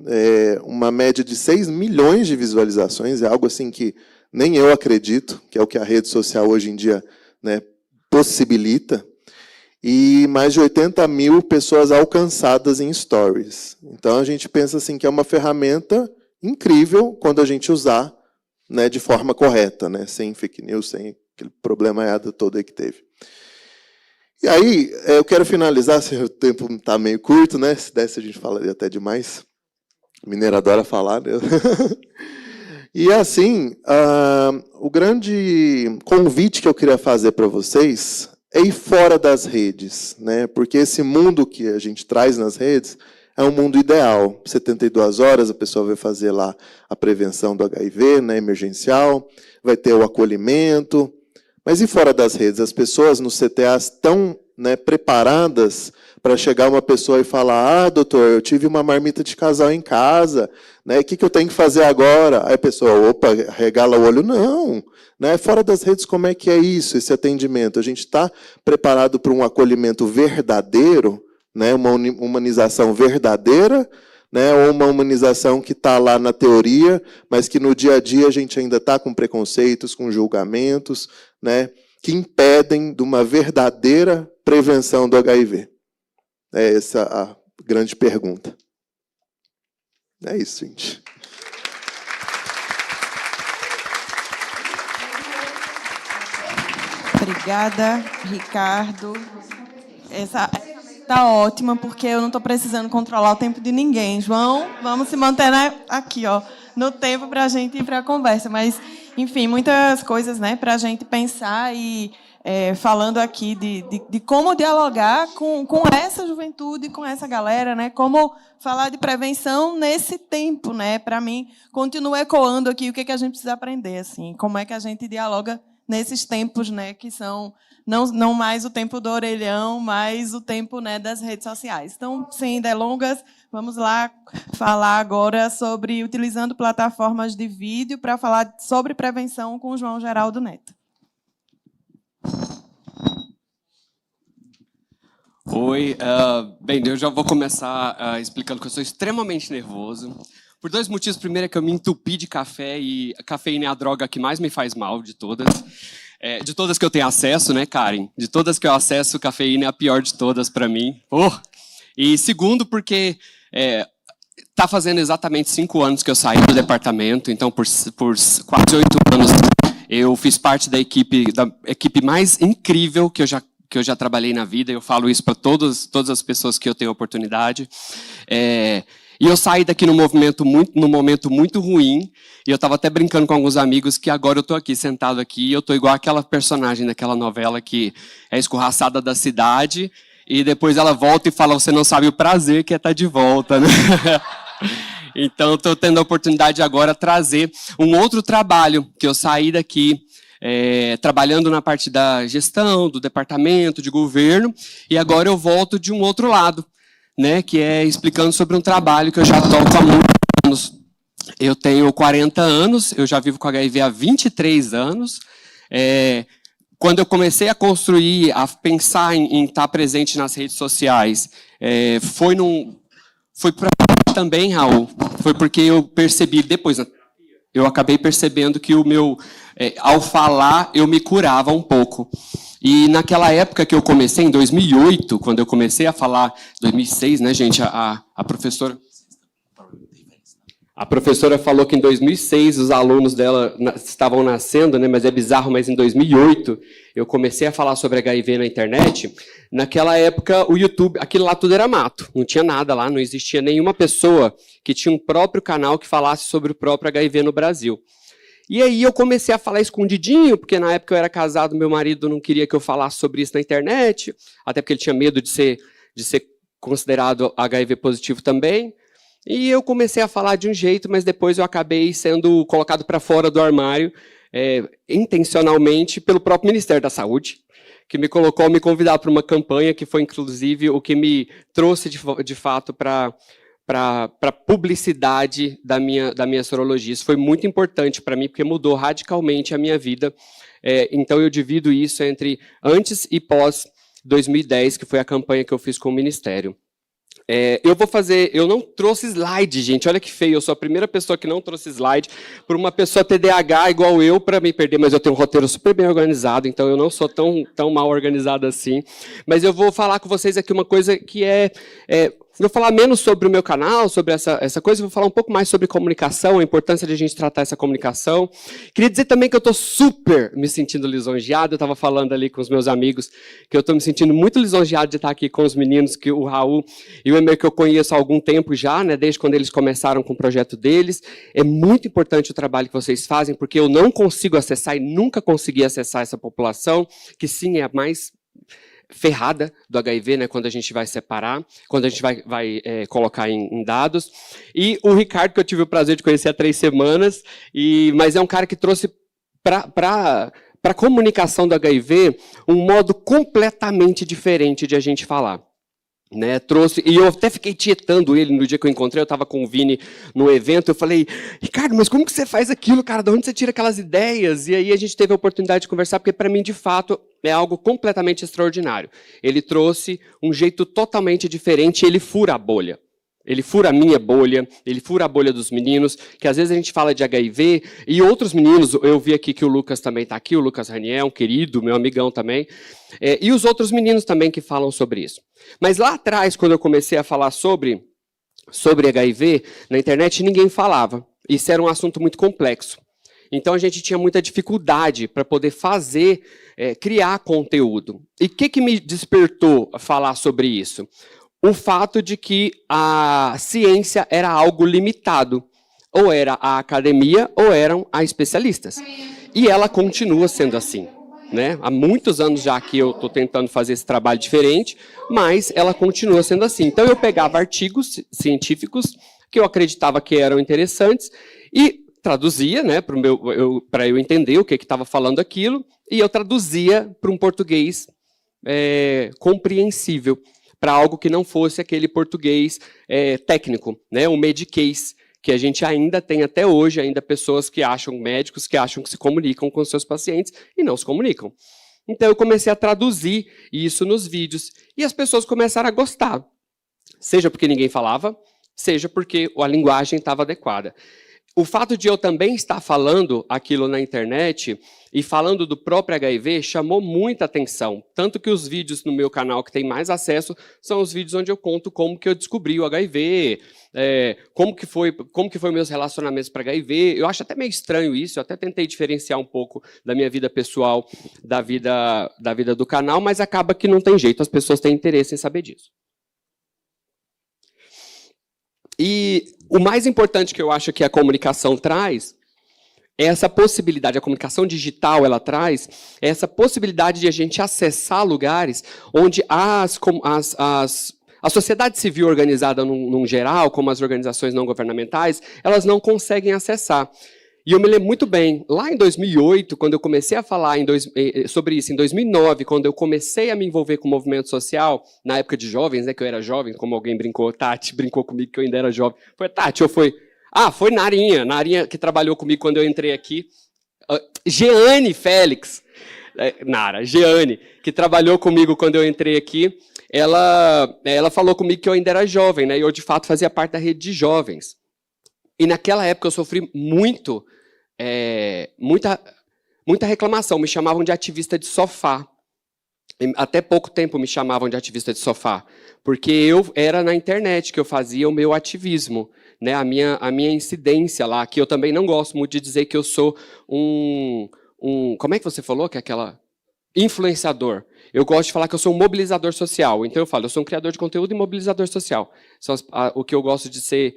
uma média de 6 milhões de visualizações, é algo assim que nem eu acredito, que é o que a rede social hoje em dia, né, possibilita, e mais de 80 mil pessoas alcançadas em stories. Então, a gente pensa assim, que é uma ferramenta incrível quando a gente usar, né, de forma correta, né, sem fake news, sem aquele problema todo aí que teve. E aí, eu quero finalizar, se o tempo está meio curto, né? Se desse, a gente falaria até demais. O mineiro adora falar, né? E assim, o grande convite que eu queria fazer para vocês é ir fora das redes, né? Porque esse mundo que a gente traz nas redes é um mundo ideal. 72 horas, a pessoa vai fazer lá a prevenção do HIV, né, emergencial, vai ter o acolhimento. Mas e fora das redes? As pessoas nos CTAs estão, né, preparadas para chegar uma pessoa e falar, doutor, eu tive uma marmita de casal em casa, né, o que eu tenho que fazer agora? Aí a pessoa, opa, regala o olho. Não, né, fora das redes, como é que é isso, esse atendimento? A gente está preparado para um acolhimento verdadeiro, né, uma humanização verdadeira, né, ou uma humanização que está lá na teoria, mas que no dia a dia a gente ainda está com preconceitos, com julgamentos, né, que impedem de uma verdadeira prevenção do HIV? É essa a grande pergunta. É isso, gente.
Obrigada, Ricardo. Essa está ótima, porque eu não estou precisando controlar o tempo de ninguém. João, vamos se manter aqui, no tempo para a gente ir para a conversa. Mas, enfim, muitas coisas, né, para a gente pensar e falando aqui de como dialogar com essa juventude, com essa galera, né, como falar de prevenção nesse tempo, né? Para mim, continua ecoando aqui o que a gente precisa aprender, assim, como é que a gente dialoga nesses tempos, né, que são não mais o tempo do orelhão, mas o tempo, né, das redes sociais. Então, sem delongas, vamos lá falar agora sobre utilizando plataformas de vídeo para falar sobre prevenção com o João Geraldo Neto.
Oi, bem, eu já vou começar explicando que eu sou extremamente nervoso. Por dois motivos. Primeiro é que eu me entupi de café e a cafeína é a droga que mais me faz mal de todas. De todas que eu tenho acesso, né, Karen? De todas que eu acesso, cafeína é a pior de todas para mim. E segundo, porque tá fazendo exatamente 5 anos que eu saí do departamento, então por quase 8 anos eu fiz parte da equipe mais incrível que eu já trabalhei na vida. Eu falo isso para todas as pessoas que eu tenho oportunidade. E eu saí daqui num momento muito ruim, e eu estava até brincando com alguns amigos que agora eu estou aqui, sentado aqui, e eu estou igual aquela personagem daquela novela que é escorraçada da cidade, e depois ela volta e fala, você não sabe o prazer que é estar de volta, né? Então, estou tendo a oportunidade agora de trazer um outro trabalho, que eu saí daqui, trabalhando na parte da gestão, do departamento, de governo, e agora eu volto de um outro lado, né, que é explicando sobre um trabalho que eu já toco há muitos anos. Eu tenho 40 anos, eu já vivo com HIV há 23 anos. Quando eu comecei a construir, a pensar em estar presente nas redes sociais, foi para também, Raul, foi porque eu percebi, depois eu acabei percebendo que ao falar, eu me curava um pouco. E naquela época que eu comecei, em 2008, quando eu comecei a falar, 2006, né, gente, a professora falou que em 2006 os alunos dela estavam nascendo, né, mas é bizarro, mas em 2008 eu comecei a falar sobre HIV na internet. Naquela época o YouTube, aquilo lá tudo era mato, não tinha nada lá, não existia nenhuma pessoa que tinha um próprio canal que falasse sobre o próprio HIV no Brasil. E aí eu comecei a falar escondidinho, porque na época eu era casado, meu marido não queria que eu falasse sobre isso na internet, até porque ele tinha medo de ser considerado HIV positivo também. E eu comecei a falar de um jeito, mas depois eu acabei sendo colocado para fora do armário, intencionalmente, pelo próprio Ministério da Saúde, que me colocou a me convidar para uma campanha que foi, inclusive, o que me trouxe, de fato, para a publicidade da minha sorologia. Isso foi muito importante para mim, porque mudou radicalmente a minha vida. Então, eu divido isso entre antes e pós 2010, que foi a campanha que eu fiz com o Ministério. Eu não trouxe slide, gente, olha que feio, eu sou a primeira pessoa que não trouxe slide, por uma pessoa TDAH igual eu, para me perder, mas eu tenho um roteiro super bem organizado, então eu não sou tão mal organizado assim. Mas eu vou falar com vocês aqui uma coisa que vou falar menos sobre o meu canal, sobre essa coisa, vou falar um pouco mais sobre comunicação, a importância de a gente tratar essa comunicação. Queria dizer também que eu estou super me sentindo lisonjeado, eu estava falando ali com os meus amigos, que eu estou me sentindo muito lisonjeado de estar aqui com os meninos, que o Raul e o Emer, que eu conheço há algum tempo já, né, desde quando eles começaram com o projeto deles. É muito importante o trabalho que vocês fazem, porque eu não consigo acessar e nunca consegui acessar essa população, que sim, é a mais ferrada do HIV, né, quando a gente vai separar, quando a gente vai colocar em dados. E o Ricardo, que eu tive o prazer de conhecer há 3 semanas, mas é um cara que trouxe para a comunicação do HIV um modo completamente diferente de a gente falar. Né, e eu até fiquei tietando ele no dia que eu encontrei, eu estava com o Vini no evento, eu falei, Ricardo, mas como que você faz aquilo, cara? De onde você tira aquelas ideias? E aí a gente teve a oportunidade de conversar, porque para mim, de fato, é algo completamente extraordinário. Ele trouxe um jeito totalmente diferente, ele fura a bolha. Ele fura a minha bolha, ele fura a bolha dos meninos, que às vezes a gente fala de HIV, e outros meninos, eu vi aqui que o Lucas também está aqui, o Lucas Raniel, um querido, meu amigão também, e os outros meninos também que falam sobre isso. Mas lá atrás, quando eu comecei a falar sobre HIV, na internet ninguém falava. Isso era um assunto muito complexo. Então a gente tinha muita dificuldade para poder criar conteúdo. E o que me despertou a falar sobre isso? O fato de que a ciência era algo limitado. Ou era a academia, ou eram a especialistas. E ela continua sendo assim. Né? Há muitos anos já que eu estou tentando fazer esse trabalho diferente, mas ela continua sendo assim. Então eu pegava artigos científicos que eu acreditava que eram interessantes e traduzia, né, para eu entender o que estava falando aquilo, e eu traduzia para um português compreensível, para algo que não fosse aquele português técnico, né, o mediquês, que a gente ainda tem até hoje, ainda pessoas que acham, médicos que acham que se comunicam com seus pacientes e não se comunicam. Então eu comecei a traduzir isso nos vídeos, e as pessoas começaram a gostar, seja porque ninguém falava, seja porque a linguagem estava adequada. O fato de eu também estar falando aquilo na internet e falando do próprio HIV chamou muita atenção. Tanto que os vídeos no meu canal que tem mais acesso são os vídeos onde eu conto como que eu descobri o HIV, como que foi meus relacionamentos para HIV. Eu acho até meio estranho isso, eu até tentei diferenciar um pouco da minha vida pessoal da vida do canal, mas acaba que não tem jeito, as pessoas têm interesse em saber disso. E o mais importante que eu acho que a comunicação traz é essa possibilidade, a comunicação digital ela traz essa possibilidade de a gente acessar lugares onde a sociedade civil organizada num geral, como as organizações não governamentais, elas não conseguem acessar. E eu me lembro muito bem, lá em 2008, quando eu comecei a falar sobre isso, em 2009, quando eu comecei a me envolver com o movimento social, na época de jovens, né, que eu era jovem, como alguém brincou, Tati brincou comigo que eu ainda era jovem. Foi Tati ou foi... Ah, foi Narinha que trabalhou comigo quando eu entrei aqui. Jeane Félix, Jeane, que trabalhou comigo quando eu entrei aqui, ela falou comigo que eu ainda era jovem, né, e eu de fato fazia parte da rede de jovens. E naquela época eu sofri muita reclamação, me chamavam de ativista de sofá. Até pouco tempo me chamavam de ativista de sofá, porque eu era na internet que eu fazia o meu ativismo, né, a minha incidência lá, que eu também não gosto muito de dizer que eu sou como é que você falou? Que é aquela... Influenciador. Eu gosto de falar que eu sou um mobilizador social. Então eu falo, eu sou um criador de conteúdo e mobilizador social. São o que eu gosto de ser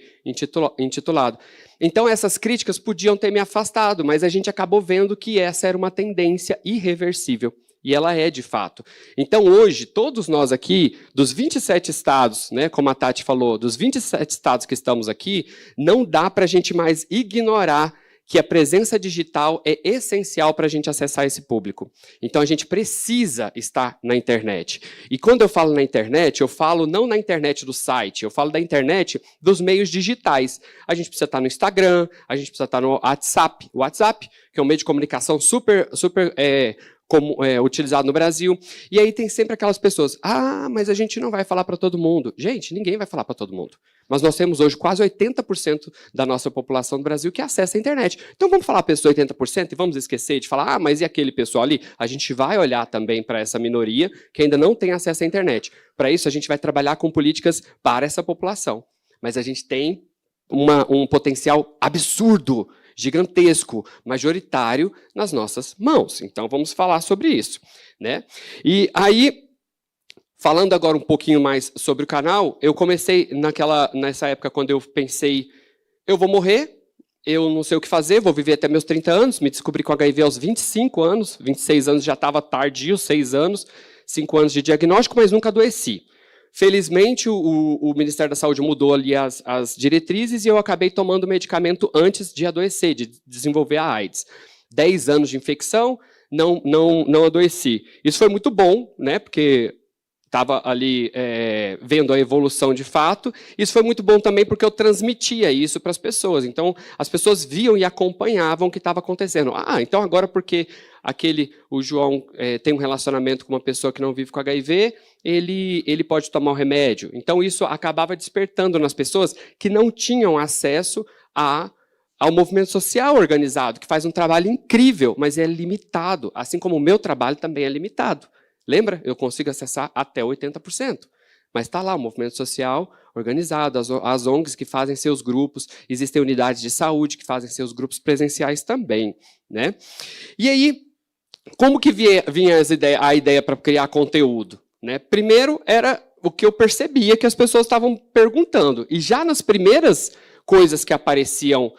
intitulado. Então essas críticas podiam ter me afastado, mas a gente acabou vendo que essa era uma tendência irreversível. E ela é, de fato. Então hoje, todos nós aqui, dos 27 estados, né, como a Tati falou, dos 27 estados que estamos aqui, não dá para a gente mais ignorar que a presença digital é essencial para a gente acessar esse público. Então, a gente precisa estar na internet. E quando eu falo na internet, eu falo não na internet do site, eu falo da internet dos meios digitais. A gente precisa estar no Instagram, a gente precisa estar no WhatsApp. O WhatsApp, que é um meio de comunicação super utilizado no Brasil. E aí tem sempre aquelas pessoas, mas a gente não vai falar para todo mundo. Gente, ninguém vai falar para todo mundo. Mas nós temos hoje quase 80% da nossa população do Brasil que acessa a internet. Então vamos falar para esses 80% e vamos esquecer de falar, mas e aquele pessoal ali? A gente vai olhar também para essa minoria que ainda não tem acesso à internet. Para isso, a gente vai trabalhar com políticas para essa população. Mas a gente tem um potencial absurdo, gigantesco, majoritário nas nossas mãos. Então vamos falar sobre isso, né? E aí, falando agora um pouquinho mais sobre o canal, eu comecei nessa época quando eu pensei, eu vou morrer, eu não sei o que fazer, vou viver até meus 30 anos, me descobri com HIV aos 25 anos, 26 anos já estava tardio, 6 anos, 5 anos de diagnóstico, mas nunca adoeci. Felizmente, o Ministério da Saúde mudou ali as diretrizes e eu acabei tomando medicamento antes de adoecer, de desenvolver a AIDS. 10 anos de infecção, não adoeci. Isso foi muito bom, né, porque estava ali vendo a evolução de fato. Isso foi muito bom também porque eu transmitia isso para as pessoas. Então, as pessoas viam e acompanhavam o que estava acontecendo. Então agora porque o João tem um relacionamento com uma pessoa que não vive com HIV, ele pode tomar o remédio. Então isso acabava despertando nas pessoas que não tinham acesso ao movimento social organizado, que faz um trabalho incrível, mas é limitado, assim como o meu trabalho também é limitado. Lembra? Eu consigo acessar até 80%. Mas está lá o movimento social organizado, as ONGs que fazem seus grupos, existem unidades de saúde que fazem seus grupos presenciais também, né? E aí, como que vinha a ideia para criar conteúdo? Né? Primeiro, era o que eu percebia que as pessoas estavam perguntando. E já nas primeiras coisas que apareciam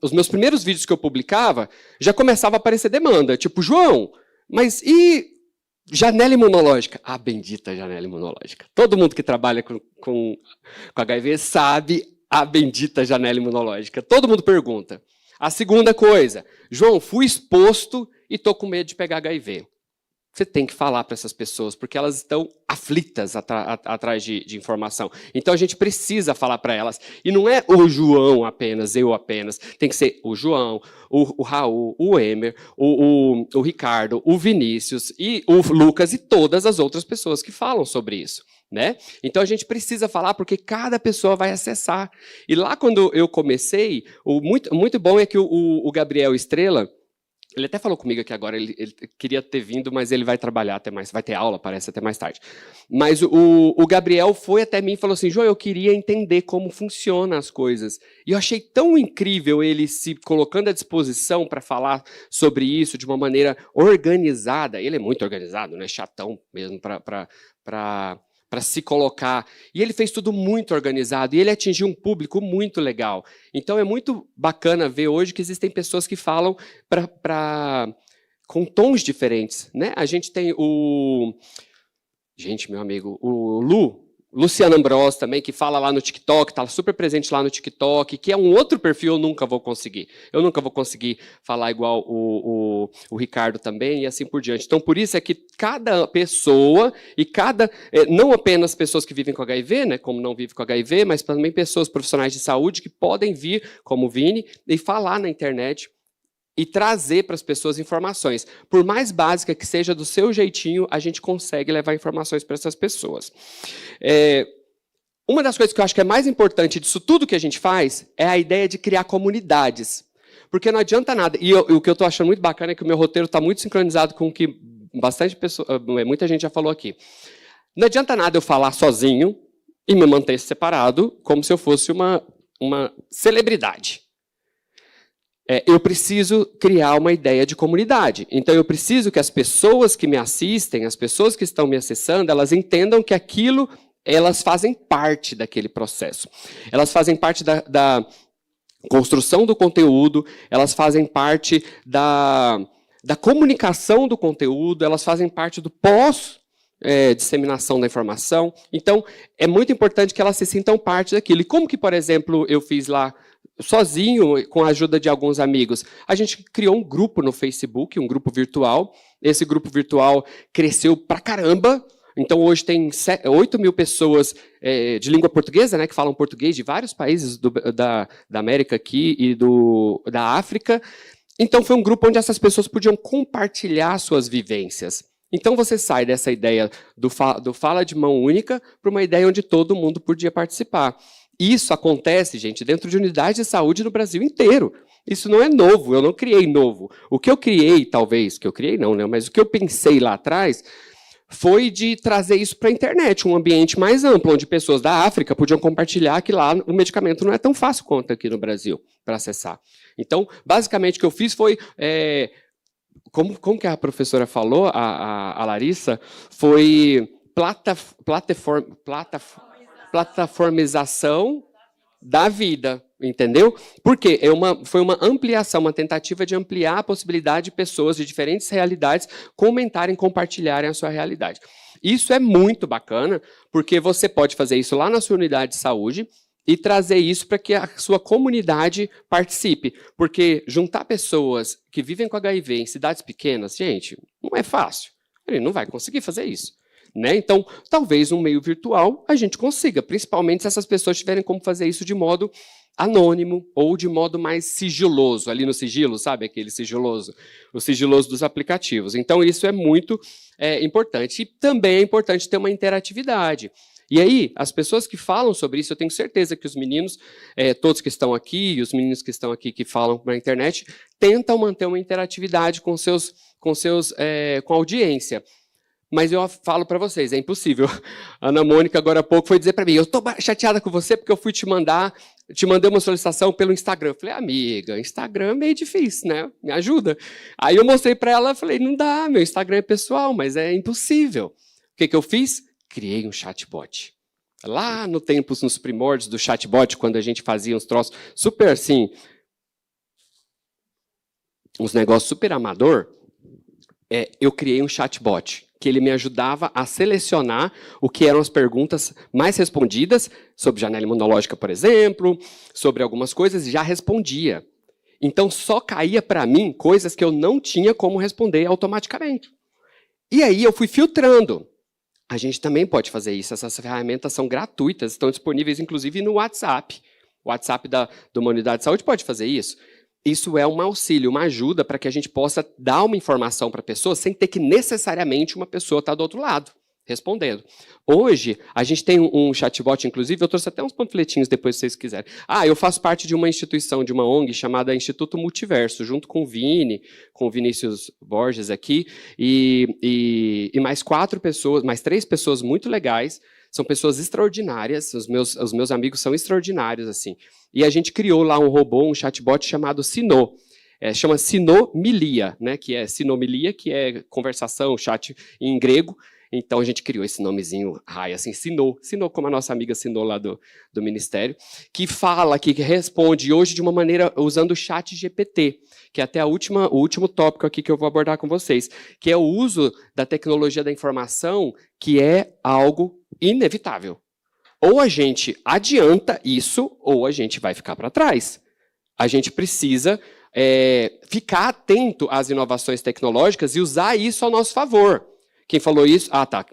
os meus primeiros vídeos que eu publicava, já começava a aparecer demanda. Tipo, João, mas e janela imunológica? A bendita janela imunológica. Todo mundo que trabalha com HIV sabe a bendita janela imunológica. Todo mundo pergunta. A segunda coisa, João, fui exposto e estou com medo de pegar HIV. Você tem que falar para essas pessoas, porque elas estão aflitas atrás de informação. Então, a gente precisa falar para elas. E não é o João apenas, eu apenas. Tem que ser o João, o Raul, o Emer, o Ricardo, o Vinícius, e o Lucas e todas as outras pessoas que falam sobre isso. Né? Então, a gente precisa falar, porque cada pessoa vai acessar. E lá, quando eu comecei, muito bom é que o Gabriel Estrela, ele até falou comigo aqui agora, ele queria ter vindo, mas ele vai trabalhar até mais, vai ter aula, parece, até mais tarde. Mas o Gabriel foi até mim e falou assim, João, eu queria entender como funcionam as coisas. E eu achei tão incrível ele se colocando à disposição para falar sobre isso de uma maneira organizada. Ele é muito organizado, né? Chatão mesmo para se colocar. E ele fez tudo muito organizado, e ele atingiu um público muito legal. Então é muito bacana ver hoje que existem pessoas que falam com tons diferentes. Né? A gente tem meu amigo, o Luciano Ambrós também, que fala lá no TikTok, está super presente lá no TikTok, que é um outro perfil eu nunca vou conseguir. Eu nunca vou conseguir falar igual o Ricardo também, e assim por diante. Então, por isso é que cada pessoa, não apenas pessoas que vivem com HIV, né, como não vivem com HIV, mas também pessoas profissionais de saúde que podem vir, como o Vini, e falar na internet, e trazer para as pessoas informações. Por mais básica que seja, do seu jeitinho, a gente consegue levar informações para essas pessoas. Uma das coisas que eu acho que é mais importante disso tudo que a gente faz é a ideia de criar comunidades. Porque não adianta nada. E o que eu estou achando muito bacana é que o meu roteiro está muito sincronizado com o que muita gente já falou aqui. Não adianta nada eu falar sozinho e me manter separado como se eu fosse uma celebridade. Eu preciso criar uma ideia de comunidade. Então, eu preciso que as pessoas que me assistem, as pessoas que estão me acessando, elas entendam que elas fazem parte daquele processo. Elas fazem parte da construção do conteúdo, elas fazem parte da comunicação do conteúdo, elas fazem parte do disseminação da informação. Então, é muito importante que elas se sintam parte daquilo. E como que, por exemplo, eu fiz lá sozinho, com a ajuda de alguns amigos? A gente criou um grupo no Facebook, um grupo virtual. Esse grupo virtual cresceu pra caramba. Então, hoje tem 8 mil pessoas de língua portuguesa, né, que falam português de vários países da América aqui e da África. Então, foi um grupo onde essas pessoas podiam compartilhar suas vivências. Então, você sai dessa ideia do fala de mão única para uma ideia onde todo mundo podia participar. Isso acontece, gente, dentro de unidades de saúde no Brasil inteiro. Isso não é novo, eu não criei novo. O que eu criei, talvez, mas o que eu pensei lá atrás foi de trazer isso para a internet, um ambiente mais amplo, onde pessoas da África podiam compartilhar que lá o medicamento não é tão fácil quanto aqui no Brasil para acessar. Então, basicamente, o que eu fiz foi... Como que a professora falou, a Larissa, foi plataformização da vida, entendeu? Porque foi uma ampliação, uma tentativa de ampliar a possibilidade de pessoas de diferentes realidades comentarem, compartilharem a sua realidade. Isso é muito bacana, porque você pode fazer isso lá na sua unidade de saúde e trazer isso para que a sua comunidade participe. Porque juntar pessoas que vivem com HIV em cidades pequenas, gente, não é fácil. Ele não vai conseguir fazer isso. Né? Então, talvez um meio virtual a gente consiga, principalmente se essas pessoas tiverem como fazer isso de modo anônimo ou de modo mais sigiloso, ali no sigilo, sabe aquele sigiloso? O sigiloso dos aplicativos. Então, isso é muito importante. E também é importante ter uma interatividade. E aí, as pessoas que falam sobre isso, eu tenho certeza que os meninos, todos que estão aqui, e os meninos que estão aqui que falam na internet, tentam manter uma interatividade com a audiência. Mas eu falo para vocês, é impossível. A Ana Mônica, agora há pouco, foi dizer para mim, eu estou chateada com você porque eu fui te mandei uma solicitação pelo Instagram. Eu falei, amiga, Instagram é meio difícil, né? Me ajuda. Aí eu mostrei para ela, falei, não dá, meu Instagram é pessoal, mas é impossível. O que eu fiz? Criei um chatbot. Lá nos primórdios do chatbot, quando a gente fazia uns troços super assim, uns negócios super amador, eu criei um chatbot, que ele me ajudava a selecionar o que eram as perguntas mais respondidas, sobre janela imunológica, por exemplo, sobre algumas coisas, e já respondia. Então, só caía para mim coisas que eu não tinha como responder automaticamente. E aí eu fui filtrando. A gente também pode fazer isso. Essas ferramentas são gratuitas, estão disponíveis, inclusive, no WhatsApp. O WhatsApp de uma unidade de saúde pode fazer isso. Isso é um auxílio, uma ajuda para que a gente possa dar uma informação para a pessoa sem ter que necessariamente uma pessoa estar do outro lado, respondendo. Hoje, a gente tem um chatbot, inclusive, eu trouxe até uns panfletinhos depois, se vocês quiserem. Eu faço parte de uma instituição, de uma ONG, chamada Instituto Multiverso, junto com o Vini, com o Vinícius Borges aqui, e mais 3 pessoas muito legais, são pessoas extraordinárias, os meus amigos são extraordinários, assim. E a gente criou lá um robô, um chatbot chamado Sinô. Chama Sinomilia, né, que é sinomilia, que é conversação, chat em grego. Então a gente criou esse nomezinho raio, assim, Sinô, como a nossa amiga Sinô lá do Ministério, que fala, que responde hoje de uma maneira usando o chat GPT, que é até o último tópico aqui que eu vou abordar com vocês, que é o uso da tecnologia da informação, que é algo inevitável. Ou a gente adianta isso, ou a gente vai ficar para trás. A gente precisa ficar atento às inovações tecnológicas e usar isso ao nosso favor. Quem falou isso? Tá.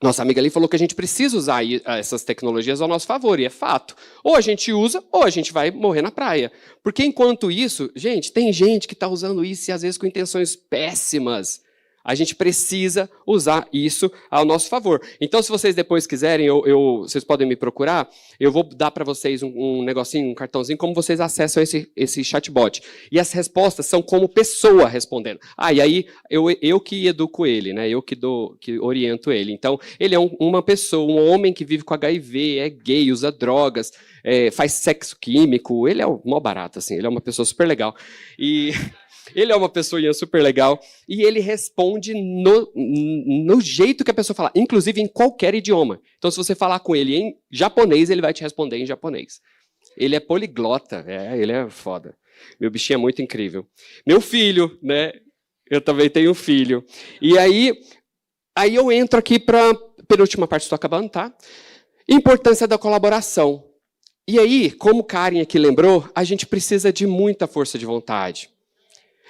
Nossa amiga ali falou que a gente precisa usar essas tecnologias ao nosso favor, e é fato. Ou a gente usa, ou a gente vai morrer na praia. Porque enquanto isso, gente, tem gente que está usando isso e às vezes com intenções péssimas. A gente precisa usar isso ao nosso favor. Então, se vocês depois quiserem, vocês podem me procurar, eu vou dar para vocês um negocinho, um cartãozinho, como vocês acessam esse chatbot. E as respostas são como pessoa respondendo. E aí eu que educo ele, né? Eu que oriento ele. Então, ele é uma pessoa, um homem que vive com HIV, é gay, usa drogas, faz sexo químico. Ele é mó barato, assim, ele é uma pessoa super legal. Ele é uma pessoinha super legal e ele responde no jeito que a pessoa fala, inclusive em qualquer idioma. Então, se você falar com ele em japonês, ele vai te responder em japonês. Ele é poliglota, ele é foda. Meu bichinho é muito incrível. Meu filho, né? Eu também tenho um filho. E aí eu entro aqui para a penúltima parte, estou acabando, tá? Importância da colaboração. E aí, como Karen aqui lembrou, a gente precisa de muita força de vontade.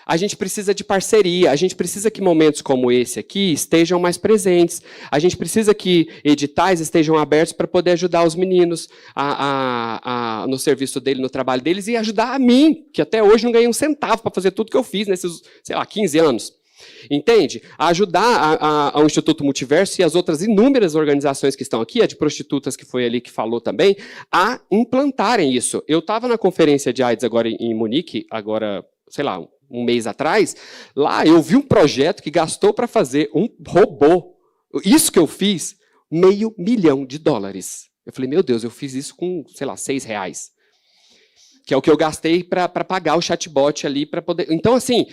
A gente precisa de parceria, a gente precisa que momentos como esse aqui estejam mais presentes. A gente precisa que editais estejam abertos para poder ajudar os meninos no serviço dele, no trabalho deles, e ajudar a mim, que até hoje não ganhei um centavo para fazer tudo que eu fiz nesses, 15 anos. Entende? A ajudar ao Instituto Multiverso e as outras inúmeras organizações que estão aqui, a de prostitutas que foi ali que falou também, a implantarem isso. Eu estava na conferência de AIDS agora em Munique, um mês atrás, lá eu vi um projeto que gastou para fazer um robô. Isso que eu fiz, $500 mil. Eu falei, meu Deus, eu fiz isso com, R$6. Que é o que eu gastei para pagar o chatbot ali para poder. Então, assim,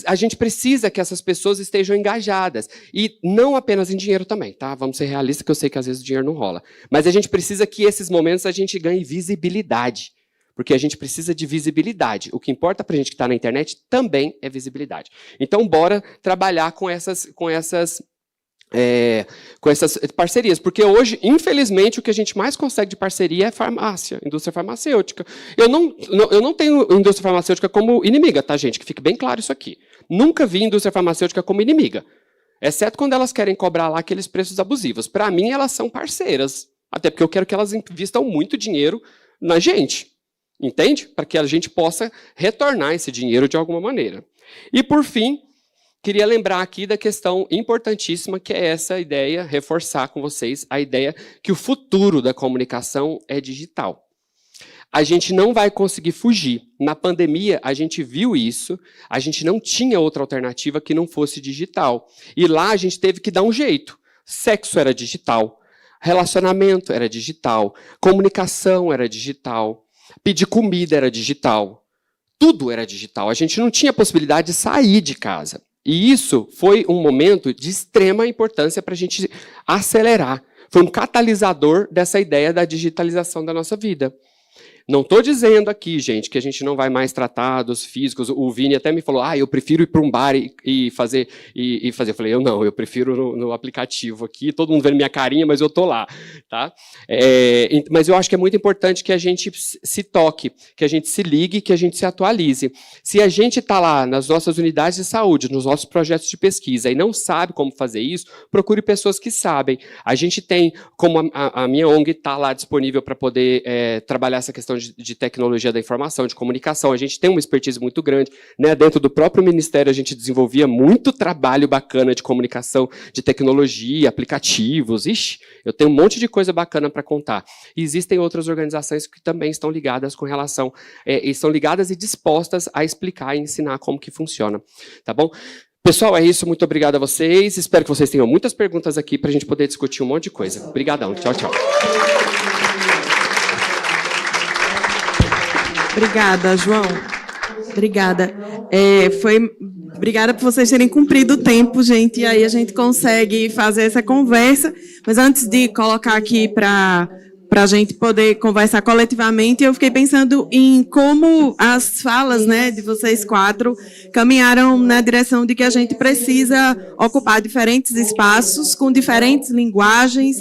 a gente precisa que essas pessoas estejam engajadas. E não apenas em dinheiro também, tá? Vamos ser realistas, que eu sei que às vezes o dinheiro não rola. Mas a gente precisa que esses momentos a gente ganhe visibilidade. Porque a gente precisa de visibilidade. O que importa para a gente que está na internet também é visibilidade. Então, bora trabalhar com essas parcerias. Porque hoje, infelizmente, o que a gente mais consegue de parceria é farmácia, indústria farmacêutica. Eu não tenho indústria farmacêutica como inimiga, tá, gente? Que fique bem claro isso aqui. Nunca vi indústria farmacêutica como inimiga. Exceto quando elas querem cobrar lá aqueles preços abusivos. Para mim, elas são parceiras. Até porque eu quero que elas invistam muito dinheiro na gente. Entende? Para que a gente possa retornar esse dinheiro de alguma maneira. E, por fim, queria lembrar aqui da questão importantíssima, que é essa ideia, reforçar com vocês a ideia que o futuro da comunicação é digital. A gente não vai conseguir fugir. Na pandemia, a gente viu isso, a gente não tinha outra alternativa que não fosse digital. E lá a gente teve que dar um jeito. Sexo era digital, relacionamento era digital, comunicação era digital, pedir comida era digital. Tudo era digital. A gente não tinha possibilidade de sair de casa. E isso foi um momento de extrema importância para a gente acelerar. Foi um catalisador dessa ideia da digitalização da nossa vida. Não estou dizendo aqui, gente, que a gente não vai mais tratar dos físicos. O Vini até me falou, eu prefiro ir para um bar e fazer. Eu falei, eu prefiro no aplicativo aqui, todo mundo vendo minha carinha, mas eu estou lá. Tá? Mas eu acho que é muito importante que a gente se toque, que a gente se ligue, que a gente se atualize. Se a gente está lá nas nossas unidades de saúde, nos nossos projetos de pesquisa, e não sabe como fazer isso, procure pessoas que sabem. A gente tem, como a minha ONG está lá disponível para poder trabalhar essa questão de tecnologia da informação, de comunicação. A gente tem uma expertise muito grande, né? Dentro do próprio Ministério, a gente desenvolvia muito trabalho bacana de comunicação, de tecnologia, aplicativos. Ixi, eu tenho um monte de coisa bacana para contar. E existem outras organizações que também estão ligadas com relação, estão ligadas e dispostas a explicar e ensinar como que funciona. Tá bom? Pessoal, é isso. Muito obrigado a vocês. Espero que vocês tenham muitas perguntas aqui para a gente poder discutir um monte de coisa. Obrigadão. Tchau, tchau.
Obrigada, João. Obrigada. Obrigada por vocês terem cumprido o tempo, gente. E aí a gente consegue fazer essa conversa. Mas antes de colocar aqui para a gente poder conversar coletivamente, eu fiquei pensando em como as falas, né, de vocês quatro caminharam na direção de que a gente precisa ocupar diferentes espaços, com diferentes linguagens,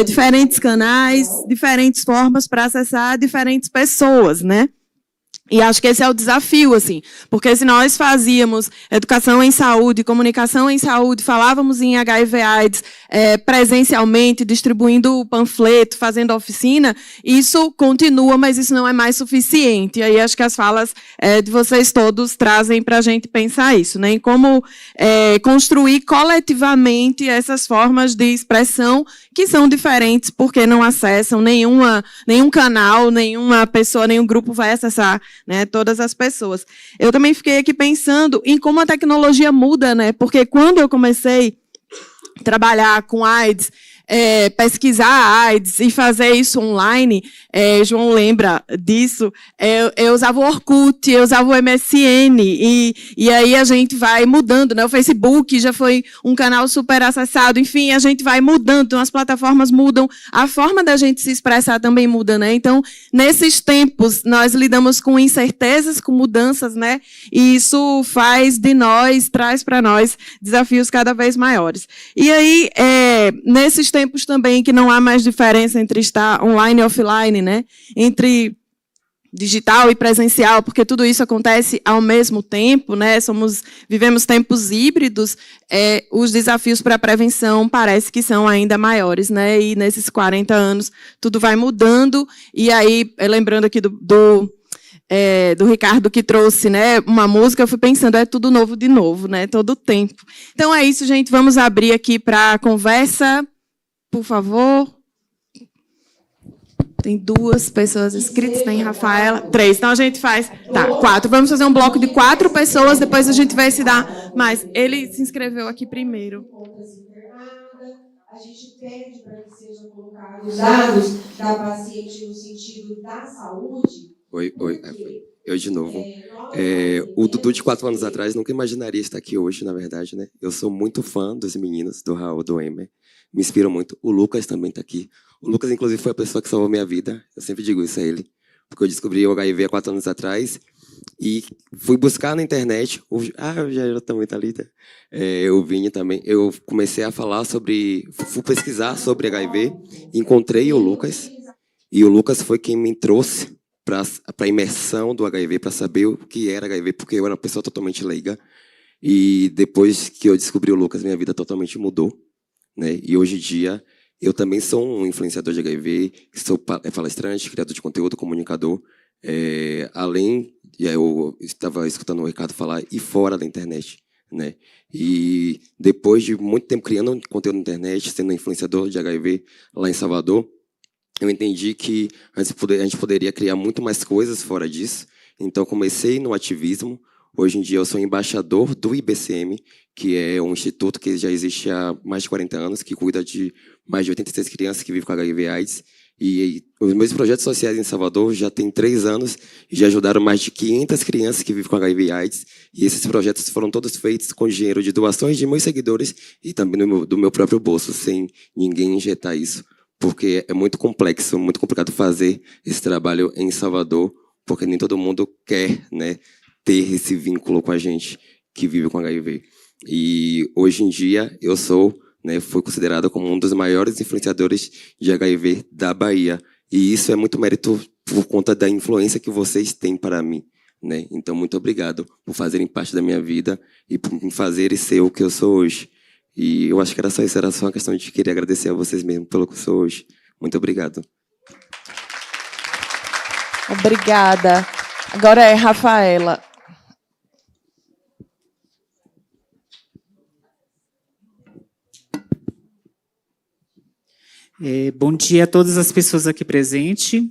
diferentes canais, diferentes formas para acessar diferentes pessoas, né? E acho que esse é o desafio, assim, porque se nós fazíamos educação em saúde, comunicação em saúde, falávamos em HIV/AIDS presencialmente, distribuindo panfleto, fazendo oficina, isso continua, mas isso não é mais suficiente. E aí acho que as falas de vocês todos trazem para a gente pensar isso, né? Em como construir coletivamente essas formas de expressão que são diferentes, porque não acessam nenhum canal, nenhuma pessoa, nenhum grupo vai acessar, né, todas as pessoas. Eu também fiquei aqui pensando em como a tecnologia muda, né? Porque quando eu comecei a trabalhar com AIDS, pesquisar AIDS e fazer isso online, João lembra disso, eu usava o Orkut, eu usava o MSN, e aí a gente vai mudando, né? O Facebook já foi um canal super acessado, enfim, a gente vai mudando, então as plataformas mudam, a forma da gente se expressar também muda, né? Então, nesses tempos, nós lidamos com incertezas, com mudanças, né? E isso traz para nós desafios cada vez maiores. E aí, nesses tempos também que não há mais diferença entre estar online e offline, né? Entre digital e presencial, porque tudo isso acontece ao mesmo tempo, né? Vivemos tempos híbridos, os desafios para a prevenção parece que são ainda maiores, né? E nesses 40 anos tudo vai mudando, e aí, lembrando aqui do Ricardo, que trouxe, né, uma música, eu fui pensando, é tudo novo de novo, né? Todo o tempo. Então é isso, gente, vamos abrir aqui para a conversa. Por favor. Tem 2 pessoas inscritas, tem Rafaela. 3, então a gente faz... Tá, 4. Vamos fazer um bloco de 4 pessoas, depois a gente vai se dar mais. Ele se inscreveu aqui primeiro.
A gente pede para que sejam colocados dados da paciente no sentido da saúde.
Oi, eu de novo. O Dudu de 4 anos atrás nunca imaginaria estar aqui hoje, na verdade, né? Eu sou muito fã dos meninos, do Raul, do Emer. Me inspiram muito. O Lucas também está aqui. O Lucas, inclusive, foi a pessoa que salvou minha vida. Eu sempre digo isso a ele. Porque eu descobri o HIV há 4 anos atrás e fui buscar na internet. Eu já também tá ali, tá? O Vini também. Eu comecei a falar sobre... Fui pesquisar sobre HIV. Encontrei o Lucas. E o Lucas foi quem me trouxe para a imersão do HIV, para saber o que era HIV, porque eu era uma pessoa totalmente leiga. E depois que eu descobri o Lucas, minha vida totalmente mudou, né? E hoje em dia, eu também sou um influenciador de HIV, sou palestrante, criador de conteúdo, comunicador. Eu estava escutando o Ricardo falar, e fora da internet, né? E depois de muito tempo criando conteúdo na internet, sendo influenciador de HIV lá em Salvador, eu entendi que a gente poderia criar muito mais coisas fora disso. Então, comecei no ativismo. Hoje em dia, eu sou embaixador do IBCM, que é um instituto que já existe há mais de 40 anos, que cuida de mais de 86 crianças que vivem com HIV/AIDS. E os meus projetos sociais em Salvador já têm 3 anos e já ajudaram mais de 500 crianças que vivem com HIV/AIDS. E esses projetos foram todos feitos com dinheiro de doações de meus seguidores e também do meu próprio bolso, sem ninguém injetar isso porque é muito complexo, muito complicado fazer esse trabalho em Salvador, porque nem todo mundo quer, né, ter esse vínculo com a gente que vive com HIV. E hoje em dia eu sou, né, fui considerado como um dos maiores influenciadores de HIV da Bahia. E isso é muito mérito por conta da influência que vocês têm para mim, né? Então, muito obrigado por fazerem parte da minha vida e por me fazerem ser o que eu sou hoje. E eu acho que era só isso, era só uma questão de querer agradecer a vocês mesmo pelo que eu sou hoje. Muito obrigado.
Obrigada. Agora é Rafaela.
Bom dia a todas as pessoas aqui presentes.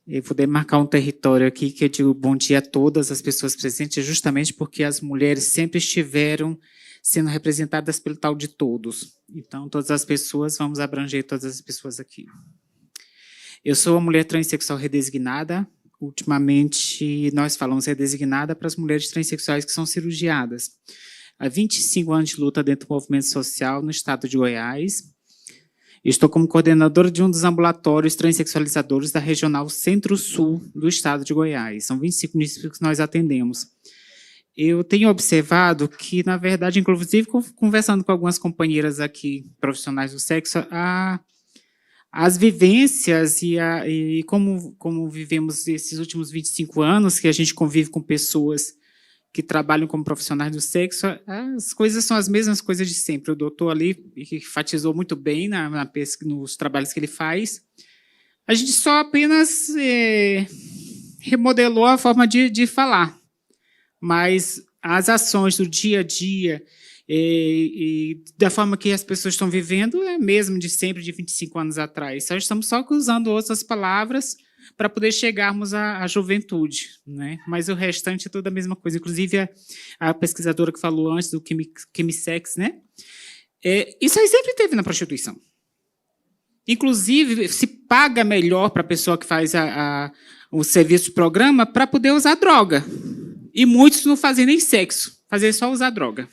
Eu vou demarcar um território aqui que eu digo bom dia a todas as pessoas presentes, justamente porque as mulheres sempre estiveram sendo representadas pelo tal de todos. Então, todas as pessoas, vamos abranger todas as pessoas aqui. Eu sou uma mulher transexual redesignada. Ultimamente, nós falamos redesignada para as mulheres transexuais que são cirurgiadas. Há 25 anos de luta dentro do movimento social no estado de Goiás. Estou como coordenadora de um dos ambulatórios transexualizadores da Regional Centro-Sul do estado de Goiás. São 25 municípios que nós atendemos. Eu tenho observado que, na verdade, inclusive conversando com algumas companheiras aqui, profissionais do sexo, as vivências e como vivemos esses últimos 25 anos, que a gente convive com pessoas que trabalham como profissionais do sexo, as coisas são as mesmas coisas de sempre. O doutor ali, que enfatizou muito bem nos trabalhos que ele faz, a gente só apenas remodelou a forma de falar. Mas as ações do dia a dia e da forma que as pessoas estão vivendo é mesmo de sempre, de 25 anos atrás. Nós estamos só usando outras palavras para poder chegarmos à juventude, né? Mas o restante é tudo a mesma coisa. Inclusive, a pesquisadora que falou antes do chemisex, né? Isso aí sempre teve na prostituição. Inclusive, se paga melhor para a pessoa que faz o serviço de programa para poder usar droga. E muitos não fazem nem sexo, fazem só usar droga.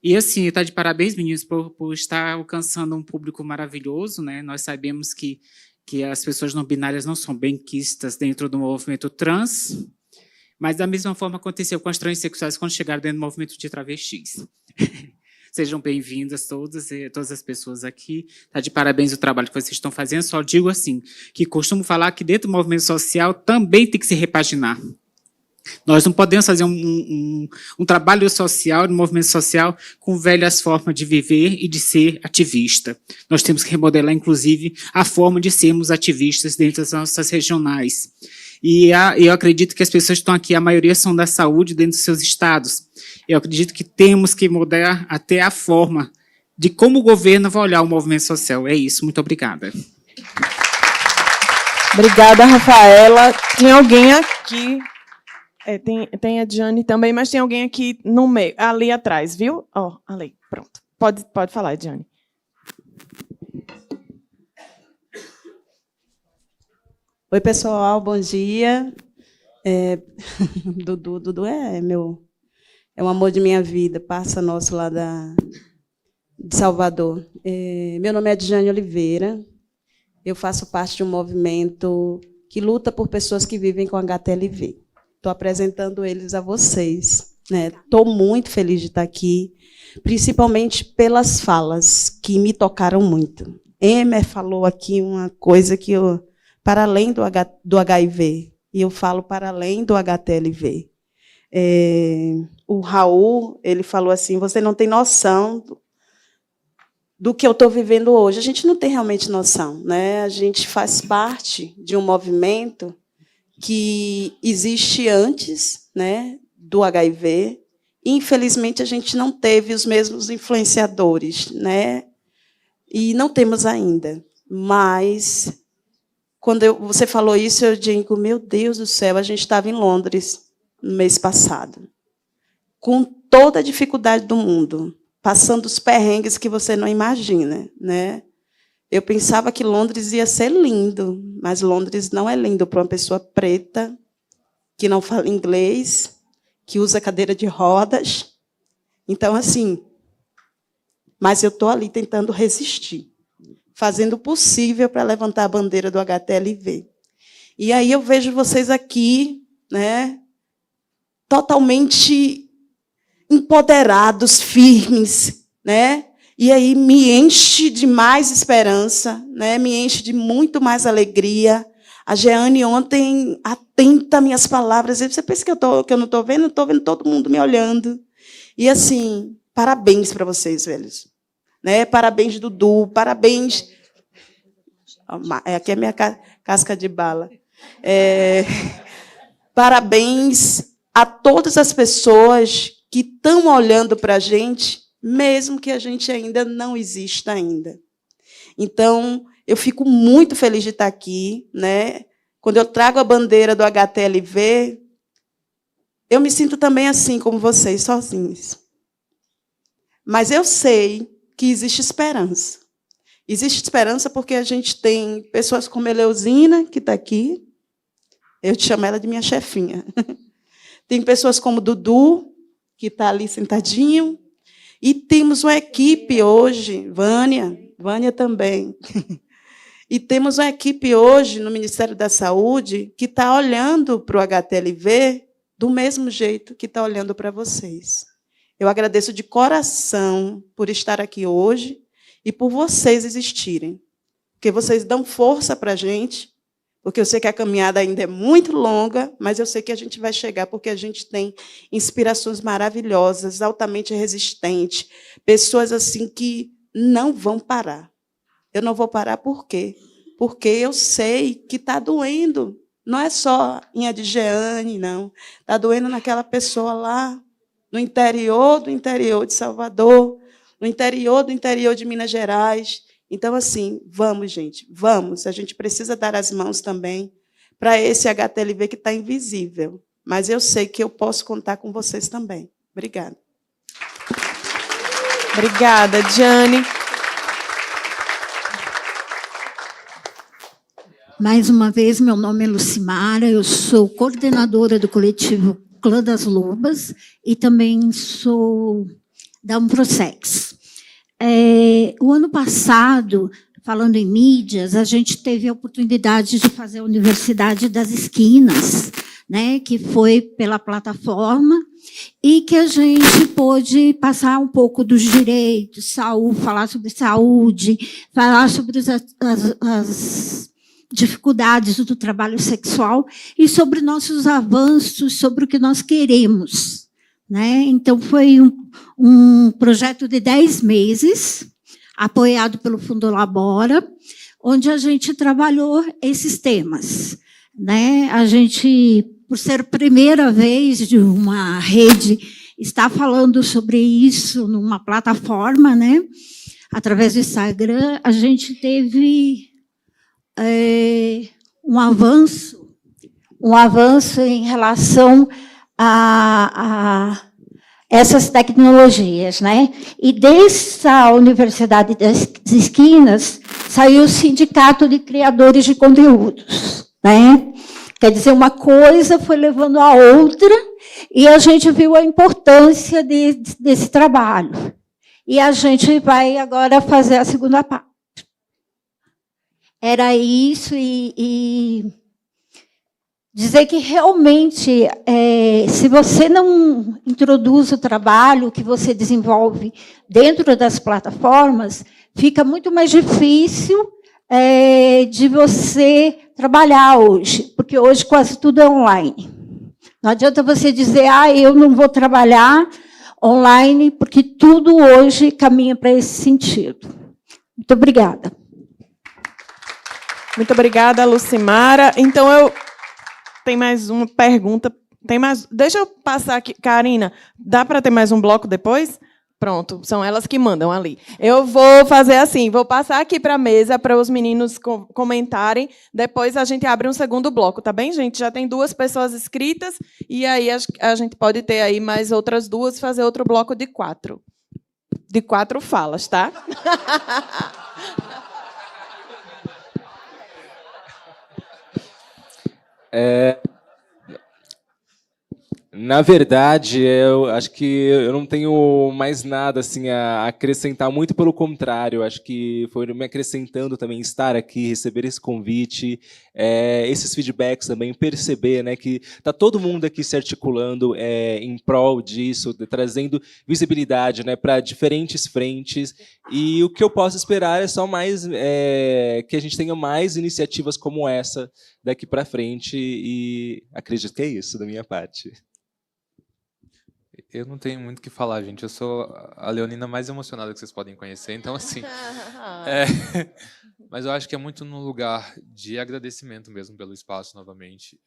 E, assim, está de parabéns, meninos, por estar alcançando um público maravilhoso, né? Nós sabemos que as pessoas não binárias não são bem quistas dentro do movimento trans, mas da mesma forma aconteceu com as transexuais quando chegaram dentro do movimento de travestis. Sejam bem-vindas todas as pessoas aqui. Está de parabéns o trabalho que vocês estão fazendo. Só digo assim, que costumo falar que dentro do movimento social também tem que se repaginar. Nós não podemos fazer um trabalho social, um movimento social, com velhas formas de viver e de ser ativista. Nós temos que remodelar, inclusive, a forma de sermos ativistas dentro das nossas regionais. E eu acredito que as pessoas que estão aqui, a maioria são da saúde dentro dos seus estados. Eu acredito que temos que mudar até a forma de como o governo vai olhar o movimento social. É isso, muito obrigada.
Obrigada, Rafaela. Tem alguém aqui... tem a Diane também, mas tem alguém aqui no meio, ali atrás, viu? Ali, pronto. Pode falar, Diane.
Oi, pessoal, bom dia. Dudu é um amor de minha vida, parça nosso lá de Salvador. Meu nome é Diane Oliveira, eu faço parte de um movimento que luta por pessoas que vivem com HTLV. Estou apresentando eles a vocês. Estou muito feliz de estar aqui, principalmente pelas falas que me tocaram muito. Emer falou aqui uma coisa que para além do HIV, e eu falo para além do HTLV. O Raul, ele falou assim, você não tem noção do que eu estou vivendo hoje. A gente não tem realmente noção, né? A gente faz parte de um movimento que existe antes, né, do HIV. Infelizmente, a gente não teve os mesmos influenciadores, né, e não temos ainda. Mas, quando você falou isso, eu digo, meu Deus do céu, a gente estava em Londres no mês passado, com toda a dificuldade do mundo, passando os perrengues que você não imagina, né? Eu pensava que Londres ia ser lindo, mas Londres não é lindo para uma pessoa preta, que não fala inglês, que usa cadeira de rodas. Então, assim, mas eu estou ali tentando resistir. fazendo o possível para levantar a bandeira do HTLV. E aí eu vejo vocês aqui, né, totalmente empoderados, firmes, né? E aí me enche de mais esperança, né? Me enche de muito mais alegria. A Jeane ontem atenta às minhas palavras. Você pensa que eu não estou vendo? Eu estou vendo todo mundo me olhando. E assim, parabéns para vocês, velhos. Né? Parabéns, Dudu, parabéns. Aqui é a minha casca de bala. Parabéns a todas as pessoas que estão olhando para a gente, mesmo que a gente ainda não exista ainda. Então, eu fico muito feliz de estar aqui, né? Quando eu trago a bandeira do HTLV, eu me sinto também assim como vocês, sozinhos. Mas eu sei que existe esperança. Existe esperança porque a gente tem pessoas como Eleusina, que está aqui. Eu te chamo ela de minha chefinha. Tem pessoas como Dudu, que está ali sentadinho. E temos uma equipe hoje, Vânia também. E temos uma equipe hoje no Ministério da Saúde que está olhando para o HTLV do mesmo jeito que está olhando para vocês. Eu agradeço de coração por estar aqui hoje e por vocês existirem. Porque vocês dão força para a gente, porque eu sei que a caminhada ainda é muito longa, mas eu sei que a gente vai chegar, porque a gente tem inspirações maravilhosas, altamente resistentes, pessoas assim que não vão parar. Eu não vou parar por quê? Porque eu sei que está doendo. Não é só em Adjeane, não. Está doendo naquela pessoa lá, no interior do interior de Salvador, no interior do interior de Minas Gerais. Então, assim, vamos, gente, vamos. A gente precisa dar as mãos também para esse HTLV que está invisível. Mas eu sei que eu posso contar com vocês também. Obrigada.
Obrigada, Diane.
Mais uma vez, meu nome é Lucimara, eu sou coordenadora do coletivo Clã das Lobas e também sou da Umprosex. O ano passado, falando em mídias, a gente teve a oportunidade de fazer a Universidade das Esquinas, né, que foi pela plataforma, e que a gente pôde passar um pouco dos direitos, saúde, falar sobre saúde, falar sobre as dificuldades do trabalho sexual e sobre nossos avanços, sobre o que nós queremos. Né? Então, foi um projeto de 10 meses, apoiado pelo Fundo Labora, onde a gente trabalhou esses temas. Né? A gente, por ser a primeira vez de uma rede, está falando sobre isso numa plataforma, né? Através do Instagram, a gente teve um avanço em relação a essas tecnologias, né? E dessa Universidade das Esquinas saiu o Sindicato de Criadores de Conteúdos, né? Quer dizer, uma coisa foi levando a outra e a gente viu a importância desse trabalho. E a gente vai agora fazer a segunda parte. Era isso e dizer que realmente, se você não introduz o trabalho que você desenvolve dentro das plataformas, fica muito mais difícil de você trabalhar hoje, porque hoje quase tudo é online. Não adianta você dizer, eu não vou trabalhar online, porque tudo hoje caminha para esse sentido. Muito obrigada.
Muito obrigada, Lucimara. Então, tem mais uma pergunta. Deixa eu passar aqui. Karina, dá para ter mais um bloco depois? Pronto, são elas que mandam ali. Eu vou fazer assim, vou passar aqui para a mesa para os meninos comentarem. Depois a gente abre um segundo bloco, tá bem, gente? Já tem 2 pessoas inscritas e aí a gente pode ter aí mais outras 2, fazer outro bloco de 4. De 4 falas, tá?
Na verdade, eu acho que eu não tenho mais nada assim a acrescentar, muito pelo contrário. Acho que foi me acrescentando também estar aqui, receber esse convite, esses feedbacks também, perceber, né, que está todo mundo aqui se articulando em prol disso, trazendo visibilidade, né, para diferentes frentes. E o que eu posso esperar é só mais que a gente tenha mais iniciativas como essa daqui para frente, e acredito que é isso da minha parte.
Eu não tenho muito o que falar, gente. Eu sou a leonina mais emocionada que vocês podem conhecer, então, assim... Mas eu acho que é muito no lugar de agradecimento mesmo pelo espaço, novamente.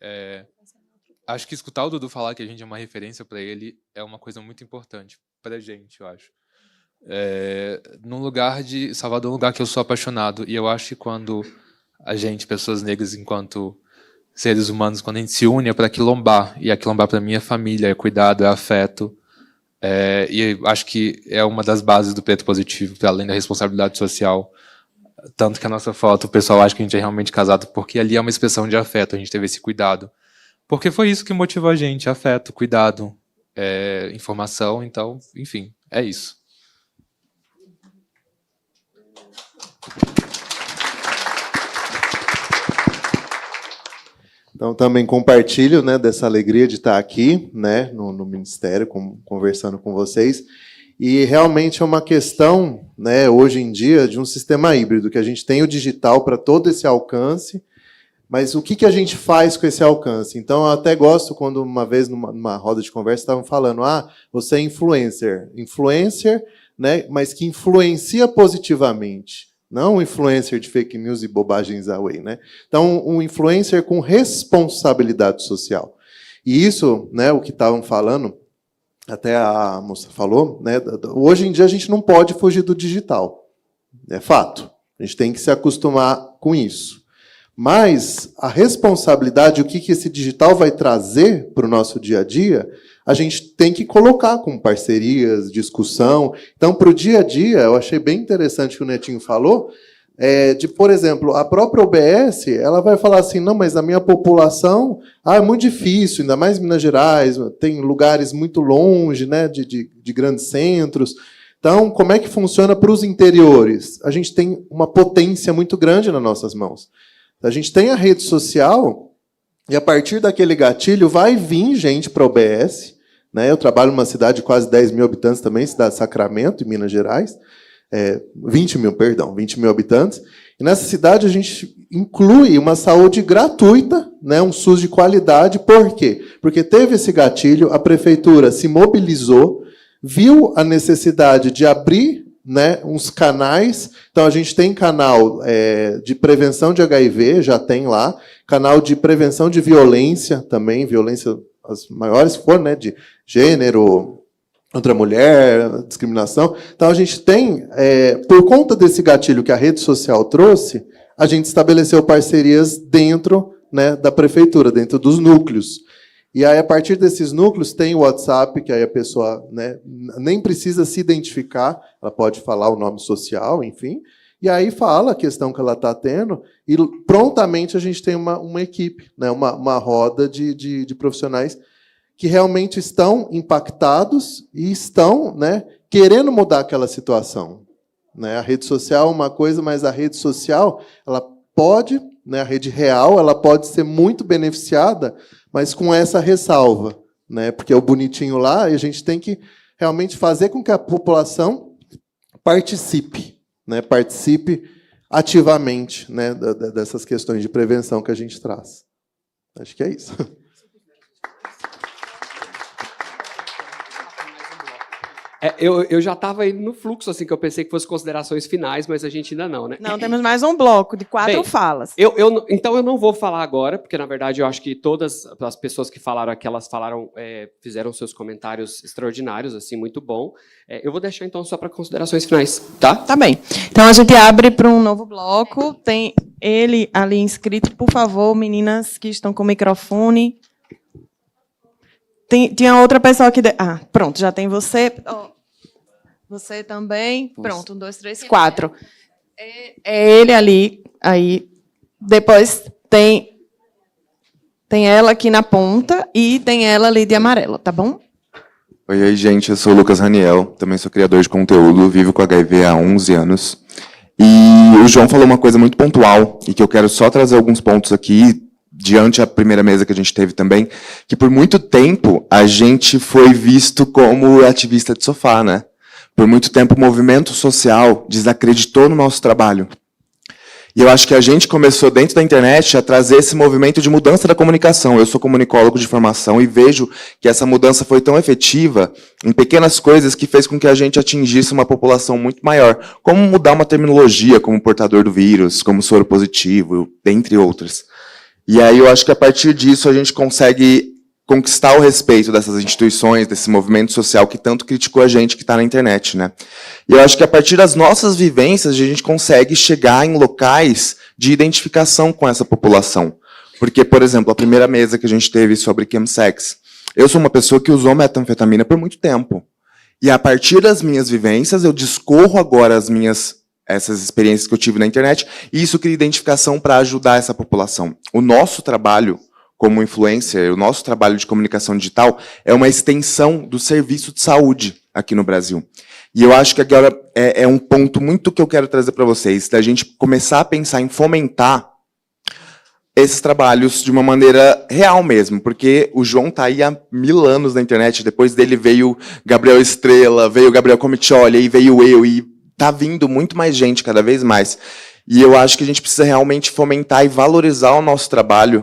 Acho que escutar o Dudu falar que a gente é uma referência para ele é uma coisa muito importante para a gente, eu acho. No lugar de Salvador, é um lugar que eu sou apaixonado, e eu acho que quando a gente, pessoas negras, enquanto seres humanos, quando a gente se une é para quilombar, e a quilombar para mim é família, é cuidado, é afeto, e acho que é uma das bases do Preto Positivo, para além da responsabilidade social, tanto que a nossa foto, o pessoal acha que a gente é realmente casado, porque ali é uma expressão de afeto, a gente teve esse cuidado, porque foi isso que motivou a gente, afeto, cuidado, informação, então, enfim, é isso.
Então, também compartilho, né, dessa alegria de estar aqui, né, no Ministério, conversando com vocês. E realmente é uma questão, né, hoje em dia, de um sistema híbrido, que a gente tem o digital para todo esse alcance, mas o que a gente faz com esse alcance? Então, eu até gosto quando, uma vez, numa roda de conversa, estavam falando, você é influencer. Influencer, né, mas que influencia positivamente. Não um influencer de fake news e bobagens away, né? Então, um influencer com responsabilidade social. E isso, né, o que estavam falando, até a moça falou, né, hoje em dia a gente não pode fugir do digital. É fato. A gente tem que se acostumar com isso. Mas a responsabilidade, o que esse digital vai trazer para o nosso dia a dia, a gente tem que colocar com parcerias, discussão. Então, para o dia a dia, eu achei bem interessante o que o Netinho falou, por exemplo, a própria OBS, ela vai falar assim, não, mas a minha população é muito difícil, ainda mais em Minas Gerais, tem lugares muito longe, né, de grandes centros. Então, como é que funciona para os interiores? A gente tem uma potência muito grande nas nossas mãos. A gente tem a rede social, e a partir daquele gatilho vai vir gente para a OBS. Né? Eu trabalho numa cidade de quase 10 mil habitantes também, cidade de Sacramento, em Minas Gerais. 20 mil habitantes. E nessa cidade a gente inclui uma saúde gratuita, né? Um SUS de qualidade. Por quê? Porque teve esse gatilho, a prefeitura se mobilizou, viu a necessidade de abrir, né, uns canais. Então, a gente tem canal de prevenção de HIV, já tem lá, canal de prevenção de violência também, violência, as maiores foram, né, de gênero, contra a mulher, discriminação. Então, a gente tem, por conta desse gatilho que a rede social trouxe, a gente estabeleceu parcerias dentro, né, da prefeitura, dentro dos núcleos. E aí, a partir desses núcleos, tem o WhatsApp, que aí a pessoa, né, nem precisa se identificar, ela pode falar o nome social, enfim, e aí fala a questão que ela está tendo, e prontamente a gente tem uma equipe, né, uma roda de profissionais que realmente estão impactados e estão, né, querendo mudar aquela situação. Né? A rede social é uma coisa, mas a rede social, ela pode, né, a rede real, ela pode ser muito beneficiada, mas com essa ressalva, né? Porque é o bonitinho lá, e a gente tem que realmente fazer com que a população participe, né? Participe ativamente, né, dessas questões de prevenção que a gente traz. Acho que é isso.
Eu já estava indo no fluxo, assim, que eu pensei que fosse considerações finais, mas a gente ainda não, né?
Não, temos mais um bloco de 4 falas.
Então, eu não vou falar agora, porque, na verdade, eu acho que todas as pessoas que falaram aqui, elas falaram, fizeram seus comentários extraordinários, assim, muito bom. Eu vou deixar, então, só para considerações finais, tá?
Tá bem. Então, a gente abre para um novo bloco. Tem ele ali inscrito. Por favor, meninas que estão com o microfone. Tinha outra pessoa aqui. Pronto, já tem você. Você também. Pronto, 1, 2, 3, 4. É ele ali. Aí. Depois tem Tem ela aqui na ponta e tem ela ali de amarelo, tá bom?
Oi, gente, eu sou o Lucas Raniel, também sou criador de conteúdo, vivo com HIV há 11 anos. E o João falou uma coisa muito pontual, e que eu quero só trazer alguns pontos aqui, diante da primeira mesa que a gente teve também, que por muito tempo a gente foi visto como ativista de sofá, né? Por muito tempo o movimento social desacreditou no nosso trabalho. E eu acho que a gente começou dentro da internet a trazer esse movimento de mudança da comunicação. Eu sou comunicólogo de formação e vejo que essa mudança foi tão efetiva em pequenas coisas que fez com que a gente atingisse uma população muito maior. Como mudar uma terminologia como portador do vírus, como soro positivo, dentre outras. E aí eu acho que a partir disso a gente consegue conquistar o respeito dessas instituições, desse movimento social que tanto criticou a gente que está na internet, né? E eu acho que a partir das nossas vivências a gente consegue chegar em locais de identificação com essa população. Porque, por exemplo, a primeira mesa que a gente teve sobre chemsex, eu sou uma pessoa que usou metanfetamina por muito tempo. E a partir das minhas vivências, eu discorro agora essas experiências que eu tive na internet, e isso cria identificação para ajudar essa população. O nosso trabalho como influencer, o nosso trabalho de comunicação digital é uma extensão do serviço de saúde aqui no Brasil. E eu acho que agora é um ponto muito que eu quero trazer para vocês, da gente começar a pensar em fomentar esses trabalhos de uma maneira real mesmo, porque o João está aí há 1000 anos na internet, depois dele veio Gabriel Estrela, veio Gabriel Comiccioli, aí veio eu, e está vindo muito mais gente, cada vez mais. E eu acho que a gente precisa realmente fomentar e valorizar o nosso trabalho,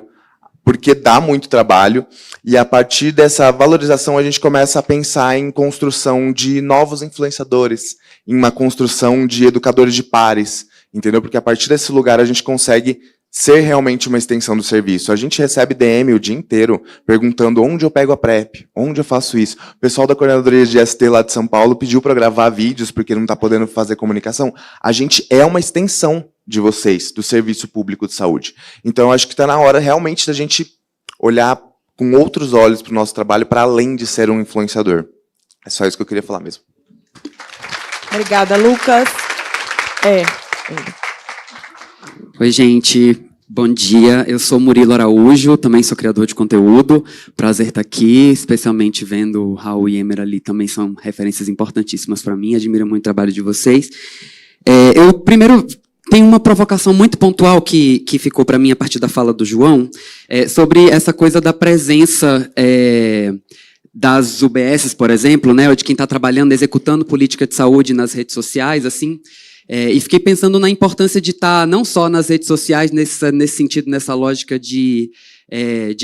porque dá muito trabalho, e a partir dessa valorização a gente começa a pensar em construção de novos influenciadores, em uma construção de educadores de pares, entendeu? Porque a partir desse lugar a gente consegue ser realmente uma extensão do serviço. A gente recebe DM o dia inteiro perguntando onde eu pego a PrEP, onde eu faço isso. O pessoal da coordenadoria de ST lá de São Paulo pediu para gravar vídeos porque não está podendo fazer comunicação. A gente é uma extensão de vocês, do serviço público de saúde. Então, eu acho que está na hora realmente da gente olhar com outros olhos para o nosso trabalho, para além de ser um influenciador. É só isso que eu queria falar mesmo.
Obrigada, Lucas.
Oi, gente. Bom dia. Eu sou Murilo Araújo, também sou criador de conteúdo. Prazer estar aqui, especialmente vendo o Raul e Emer ali, também são referências importantíssimas para mim. Admiro muito o trabalho de vocês. Eu, primeiro, tenho uma provocação muito pontual que ficou para mim a partir da fala do João, sobre essa coisa da presença das UBSs, por exemplo, né, ou de quem está trabalhando, executando política de saúde nas redes sociais, assim. E fiquei pensando na importância de estar não só nas redes sociais, nesse sentido, nessa lógica de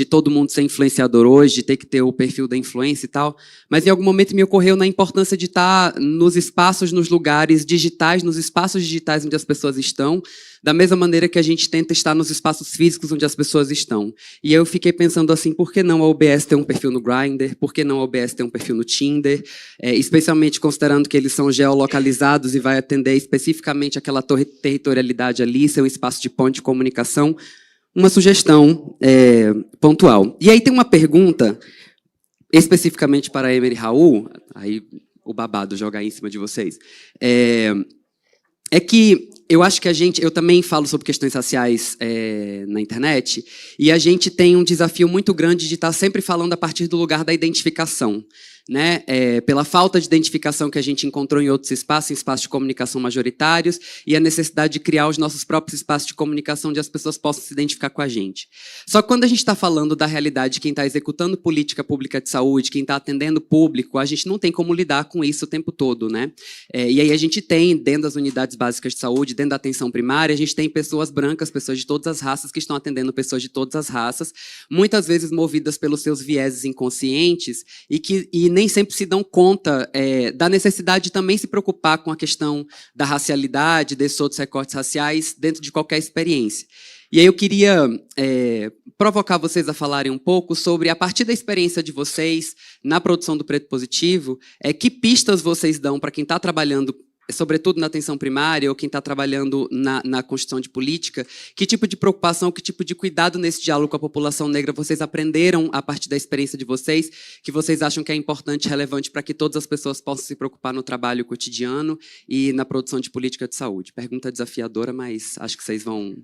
todo mundo ser influenciador hoje, de ter que ter o perfil da influência e tal, mas em algum momento me ocorreu na importância de estar nos espaços, nos lugares digitais, nos espaços digitais onde as pessoas estão, da mesma maneira que a gente tenta estar nos espaços físicos onde as pessoas estão. E eu fiquei pensando assim, por que não a UBS ter um perfil no Grindr? Por que não a UBS ter um perfil no Tinder? Especialmente considerando que eles são geolocalizados e vai atender especificamente aquela territorialidade ali, ser um espaço de ponte de comunicação. Uma sugestão pontual. E aí tem uma pergunta, especificamente para Emer e Raul, aí o babado jogar em cima de vocês. É que eu acho que eu também falo sobre questões raciais na internet, e a gente tem um desafio muito grande de estar sempre falando a partir do lugar da identificação. Né, pela falta de identificação que a gente encontrou em outros espaços, em espaços de comunicação majoritários, e a necessidade de criar os nossos próprios espaços de comunicação onde as pessoas possam se identificar com a gente. Só que quando a gente está falando da realidade de quem está executando política pública de saúde, quem está atendendo público, a gente não tem como lidar com isso o tempo todo. Né? E aí a gente tem, dentro das unidades básicas de saúde, dentro da atenção primária, a gente tem pessoas brancas, pessoas de todas as raças que estão atendendo pessoas de todas as raças, muitas vezes movidas pelos seus vieses inconscientes, e nem sempre se dão conta da necessidade de também se preocupar com a questão da racialidade, desses outros recortes raciais, dentro de qualquer experiência. E aí eu queria provocar vocês a falarem um pouco sobre, a partir da experiência de vocês na produção do Preto Positivo, que pistas vocês dão para quem está trabalhando, sobretudo na atenção primária, ou quem está trabalhando na construção de política, que tipo de preocupação, que tipo de cuidado nesse diálogo com a população negra vocês aprenderam a partir da experiência de vocês, que vocês acham que é importante e relevante para que todas as pessoas possam se preocupar no trabalho cotidiano e na produção de política de saúde? Pergunta desafiadora, mas acho que vocês vão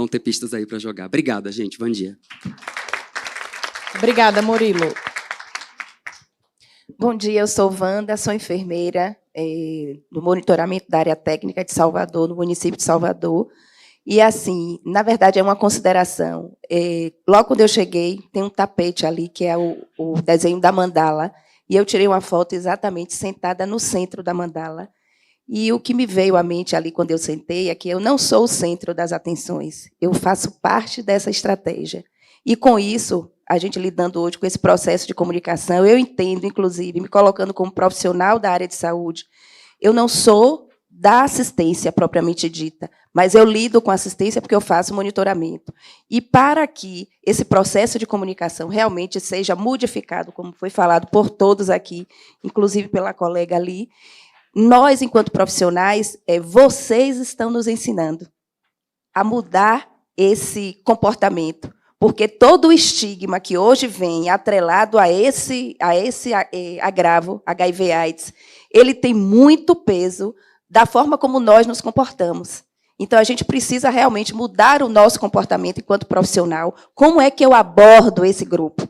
ter pistas aí para jogar. Obrigada, gente. Bom dia.
Obrigada, Murilo.
Bom dia, eu sou Wanda, sou enfermeira do monitoramento da área técnica de Salvador, no município de Salvador. E, assim, na verdade, é uma consideração. Logo quando eu cheguei, tem um tapete ali, que é o desenho da mandala, e eu tirei uma foto exatamente sentada no centro da mandala. E o que me veio à mente ali quando eu sentei é que eu não sou o centro das atenções, eu faço parte dessa estratégia. E, com isso, a gente lidando hoje com esse processo de comunicação, eu entendo, inclusive, me colocando como profissional da área de saúde, eu não sou da assistência propriamente dita, mas eu lido com assistência porque eu faço monitoramento. E para que esse processo de comunicação realmente seja modificado, como foi falado por todos aqui, inclusive pela colega ali, nós, enquanto profissionais, vocês estão nos ensinando a mudar esse comportamento, porque todo o estigma que hoje vem atrelado a esse agravo, HIV/AIDS, ele tem muito peso da forma como nós nos comportamos. Então, a gente precisa realmente mudar o nosso comportamento enquanto profissional. Como é que eu abordo esse grupo?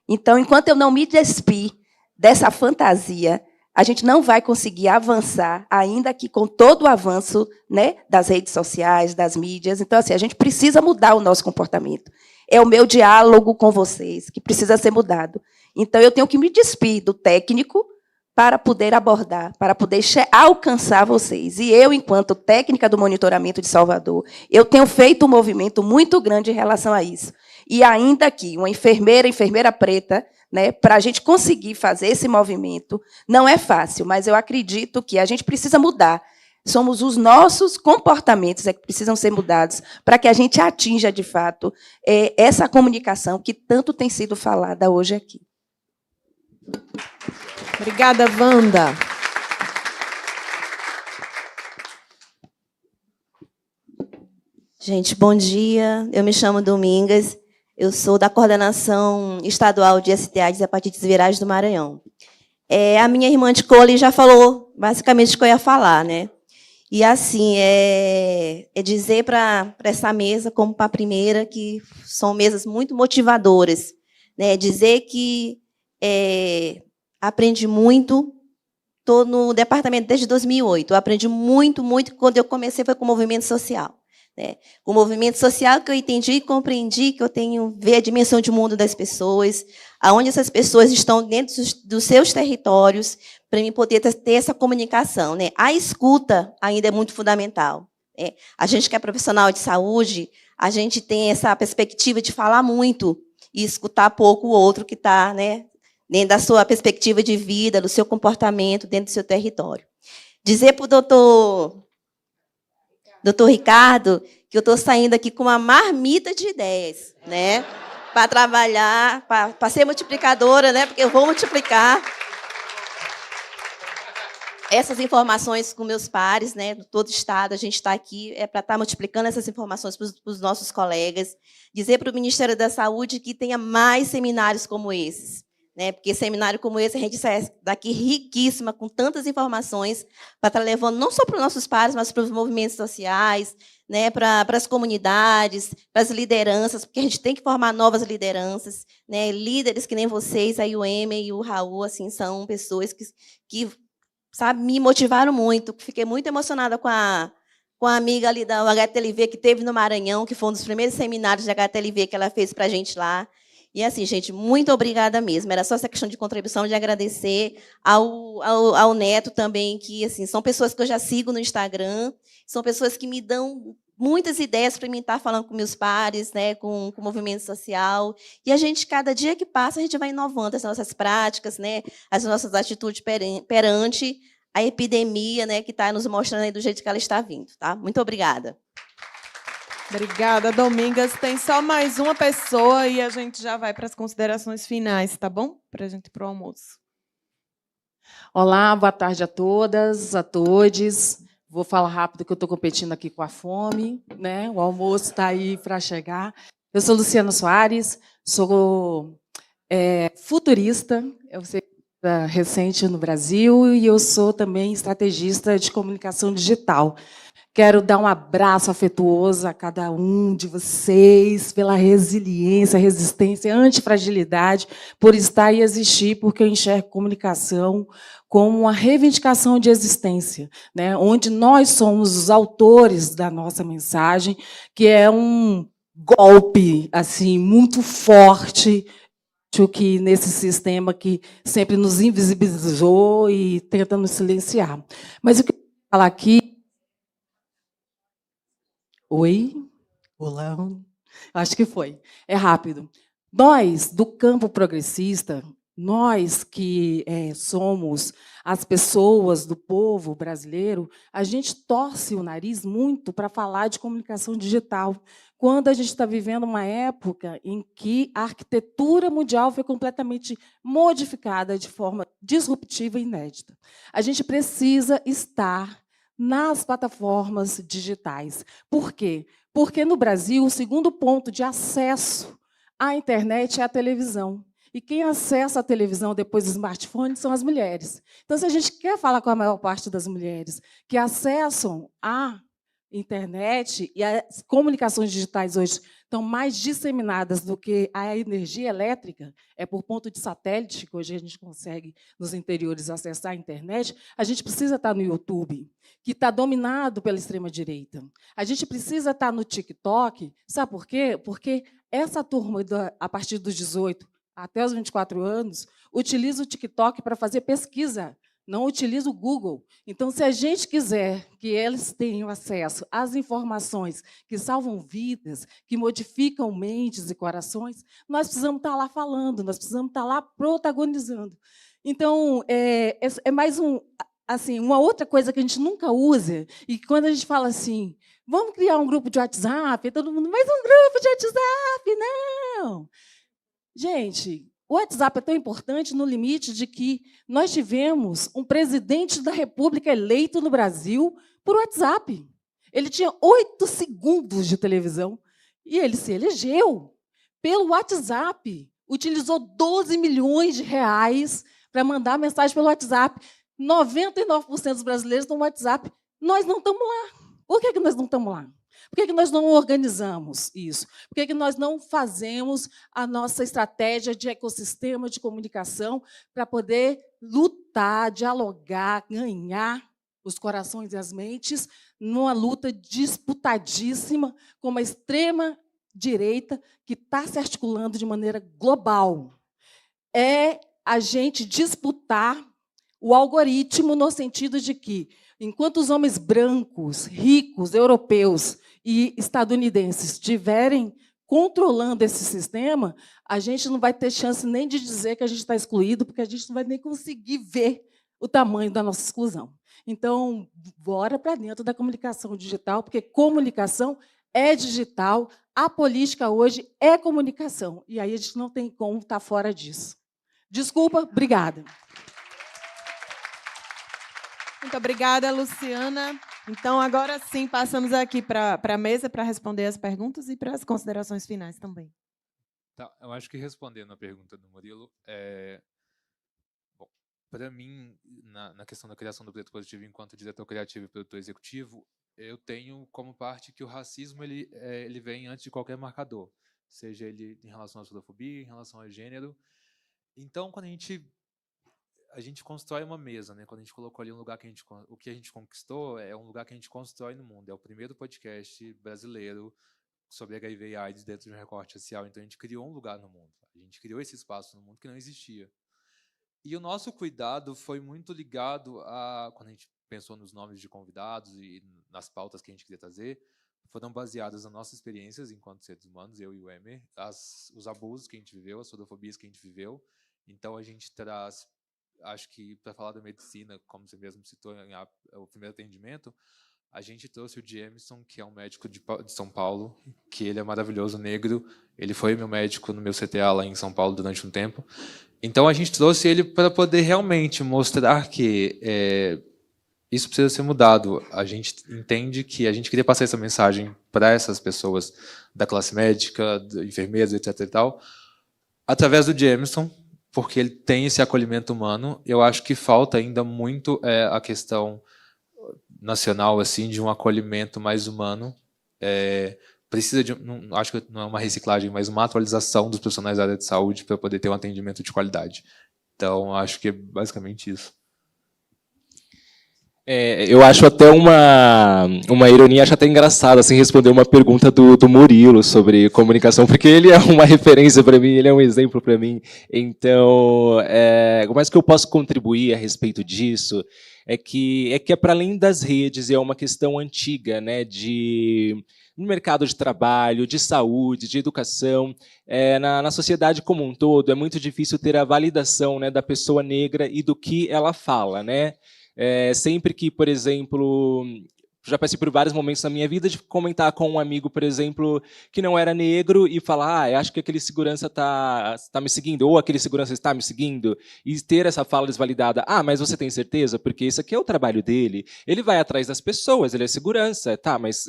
Então, enquanto eu não me despir dessa fantasia, a gente não vai conseguir avançar, ainda que com todo o avanço, né, das redes sociais, das mídias. Então, assim, a gente precisa mudar o nosso comportamento. É o meu diálogo com vocês que precisa ser mudado. Então, eu tenho que me despir do técnico para poder abordar, para poder alcançar vocês. E eu, enquanto técnica do monitoramento de Salvador, eu tenho feito um movimento muito grande em relação a isso. E ainda que uma enfermeira preta, né, para a gente conseguir fazer esse movimento, não é fácil, mas eu acredito que a gente precisa mudar. Somos os nossos comportamentos que precisam ser mudados para que a gente atinja, de fato, essa comunicação que tanto tem sido falada hoje aqui.
Obrigada, Wanda.
Gente, bom dia. Eu me chamo Domingas. Eu sou da Coordenação Estadual de STIs e Hepatites Virais do Maranhão. A minha irmã de cole já falou basicamente o que eu ia falar, né? E, assim, é dizer para essa mesa, como para a primeira, que são mesas muito motivadoras, né? Dizer que aprendi muito, estou no departamento desde 2008, eu aprendi muito, quando eu comecei foi com o movimento social. Né? O movimento social que eu entendi e compreendi que eu tenho ver a dimensão de mundo das pessoas, aonde essas pessoas estão dentro dos seus territórios, para mim poder ter essa comunicação. Né? A escuta ainda é muito fundamental. Né? A gente que é profissional de saúde, a gente tem essa perspectiva de falar muito e escutar pouco o outro que está, né, dentro da sua perspectiva de vida, do seu comportamento, dentro do seu território. Dizer para o doutor Ricardo que eu estou saindo aqui com uma marmita de ideias, né, para trabalhar, para ser multiplicadora, né, porque eu vou multiplicar essas informações com meus pares, né, de todo o Estado. A gente está aqui para estar multiplicando essas informações para os nossos colegas. Dizer para o Ministério da Saúde que tenha mais seminários como esses. Né, porque seminário como esse, a gente sai daqui riquíssima, com tantas informações, para estar levando não só para os nossos pares, mas para os movimentos sociais, né, para as comunidades, para as lideranças, porque a gente tem que formar novas lideranças, né, líderes que nem vocês, aí o Emer e o Raul, assim, são pessoas que sabe, me motivaram muito. Fiquei muito emocionada com a amiga ali da HTLV que teve no Maranhão, que foi um dos primeiros seminários de HTLV que ela fez para a gente lá. E, assim, gente, muito obrigada mesmo. Era só essa questão de contribuição, de agradecer ao Neto também, que, assim, são pessoas que eu já sigo no Instagram, são pessoas que me dão muitas ideias para mim estar falando com meus pares, né, com o movimento social. E a gente, cada dia que passa, a gente vai inovando as nossas práticas, né, as nossas atitudes perante a epidemia, né, que está nos mostrando aí do jeito que ela está vindo. Tá? Muito obrigada.
Obrigada, Domingas. Tem só mais uma pessoa e a gente já vai para as considerações finais, tá bom? Para a gente ir para o almoço.
Olá, boa tarde a todas, a todos. Vou falar rápido que eu estou competindo aqui com a fome, né? O almoço está aí para chegar. Eu sou Luciana Soares, sou futurista, eu sou recente no Brasil e eu sou também estrategista de comunicação digital. Quero dar um abraço afetuoso a cada um de vocês pela resiliência, resistência, antifragilidade, por estar e existir, porque eu enxergo comunicação como uma reivindicação de existência, né? Onde nós somos os autores da nossa mensagem, que é um golpe assim muito forte que nesse sistema que sempre nos invisibilizou e tenta nos silenciar. Mas o que eu vou falar aqui... Oi? Olá? Acho que foi. É rápido. Nós, do campo progressista, nós que somos as pessoas do povo brasileiro, a gente torce o nariz muito para falar de comunicação digital, quando a gente está vivendo uma época em que a arquitetura mundial foi completamente modificada de forma disruptiva e inédita. A gente precisa estar nas plataformas digitais. Por quê? Porque, no Brasil, o segundo ponto de acesso à internet é a televisão. E quem acessa a televisão depois do smartphone são as mulheres. Então, se a gente quer falar com a maior parte das mulheres que acessam a internet, e as comunicações digitais hoje estão mais disseminadas do que a energia elétrica, é por ponto de satélite que hoje a gente consegue, nos interiores, acessar a internet, a gente precisa estar no YouTube, que está dominado pela extrema-direita. A gente precisa estar no TikTok, sabe por quê? Porque essa turma, a partir dos 18 até os 24 anos, utiliza o TikTok para fazer pesquisa, não utiliza o Google. Então, se a gente quiser que eles tenham acesso às informações que salvam vidas, que modificam mentes e corações, nós precisamos estar lá falando, nós precisamos estar lá protagonizando. Então, é mais uma outra coisa que a gente nunca usa, e quando a gente fala assim, vamos criar um grupo de WhatsApp, todo mundo, mais um grupo de WhatsApp, não! Gente, o WhatsApp é tão importante no limite de que nós tivemos um presidente da República eleito no Brasil por WhatsApp. Ele tinha 8 segundos de televisão e ele se elegeu pelo WhatsApp. Utilizou 12 milhões de reais para mandar mensagem pelo WhatsApp. 99% dos brasileiros estão no WhatsApp. Nós não estamos lá. Por que nós não estamos lá? Por que nós não organizamos isso? Por que nós não fazemos a nossa estratégia de ecossistema de comunicação para poder lutar, dialogar, ganhar os corações e as mentes numa luta disputadíssima com uma extrema-direita que está se articulando de maneira global? É a gente disputar o algoritmo no sentido de que, enquanto os homens brancos, ricos, europeus e estadunidenses estiverem controlando esse sistema, a gente não vai ter chance nem de dizer que a gente está excluído, porque a gente não vai nem conseguir ver o tamanho da nossa exclusão. Então, bora para dentro da comunicação digital, porque comunicação é digital, a política hoje é comunicação, e aí a gente não tem como estar fora disso. Desculpa, obrigada.
Muito obrigada, Luciana. Então, agora sim, passamos aqui para a mesa para responder as perguntas e para as considerações finais também.
Tá, eu acho que respondendo a pergunta do Murilo, bom, para mim, na questão da criação do Preto Positivo enquanto diretor criativo e produtor executivo, eu tenho como parte que o racismo ele vem antes de qualquer marcador, seja ele em relação à xenofobia, em relação ao gênero. Então, quando a gente constrói uma mesa, né? Quando a gente colocou ali um lugar que o que a gente conquistou é um lugar que a gente constrói no mundo. É o primeiro podcast brasileiro sobre HIV e AIDS dentro de um recorte social. Então, a gente criou um lugar no mundo. A gente criou esse espaço no mundo que não existia. E o nosso cuidado foi muito ligado a, quando a gente pensou nos nomes de convidados e nas pautas que a gente queria trazer, foram baseadas nas nossas experiências enquanto seres humanos, eu e o Emer, os abusos que a gente viveu, as sodofobias que a gente viveu. Então, a gente traz, acho que para falar da medicina, como você mesmo citou o primeiro atendimento, a gente trouxe o Jameson, que é um médico de São Paulo, que ele é maravilhoso, negro. Ele foi meu médico no meu CTA lá em São Paulo durante um tempo. Então, a gente trouxe ele para poder realmente mostrar que isso precisa ser mudado. A gente entende que a gente queria passar essa mensagem para essas pessoas da classe médica, enfermeiras, etc. e tal, através do Jameson, porque ele tem esse acolhimento humano. Eu acho que falta ainda muito a questão nacional assim de um acolhimento mais humano. Precisa de, não, acho que não é uma reciclagem, mas uma atualização dos profissionais da área de saúde para poder ter um atendimento de qualidade. Então, acho que é basicamente isso.
Eu acho até uma ironia, acho até engraçado assim, responder uma pergunta do Murilo sobre comunicação, porque ele é uma referência para mim, ele é um exemplo para mim. Então, o mais que eu posso contribuir a respeito disso é que é para além das redes, é uma questão antiga, né, no mercado de trabalho, de saúde, de educação, na sociedade como um todo, é muito difícil ter a validação, né, da pessoa negra e do que ela fala, né? Sempre que, por exemplo, já passei por vários momentos na minha vida de comentar com um amigo, por exemplo, que não era negro e falar, acho que aquele segurança tá me seguindo, ou aquele segurança está me seguindo, e ter essa fala desvalidada. Mas você tem certeza? Porque isso aqui é o trabalho dele. Ele vai atrás das pessoas, ele é segurança. Tá, mas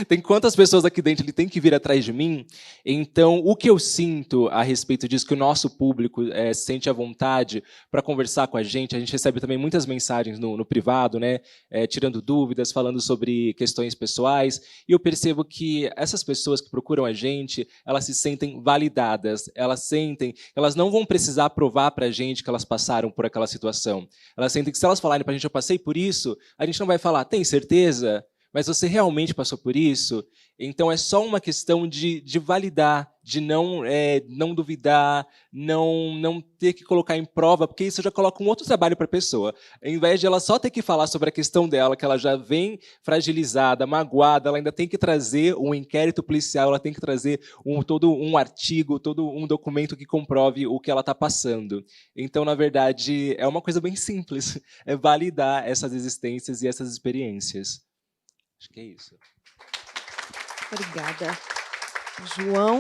tem quantas pessoas aqui dentro ele tem que vir atrás de mim? Então, o que eu sinto a respeito disso, que o nosso público sente à vontade para conversar com a gente recebe também muitas mensagens no privado, né, tirando dúvidas, falando sobre questões pessoais, e eu percebo que essas pessoas que procuram a gente, elas se sentem validadas, elas sentem que elas não vão precisar provar para a gente que elas passaram por aquela situação. Elas sentem que se elas falarem para a gente, eu passei por isso, a gente não vai falar, tem certeza? Mas você realmente passou por isso? Então, é só uma questão de validar, de não duvidar, não ter que colocar em prova, porque isso já coloca um outro trabalho para a pessoa. Ao invés de ela só ter que falar sobre a questão dela, que ela já vem fragilizada, magoada, ela ainda tem que trazer um inquérito policial, ela tem que trazer todo um artigo, todo um documento que comprove o que ela está passando. Então, na verdade, é uma coisa bem simples, é validar essas existências e essas experiências. Acho que é isso.
Obrigada. João?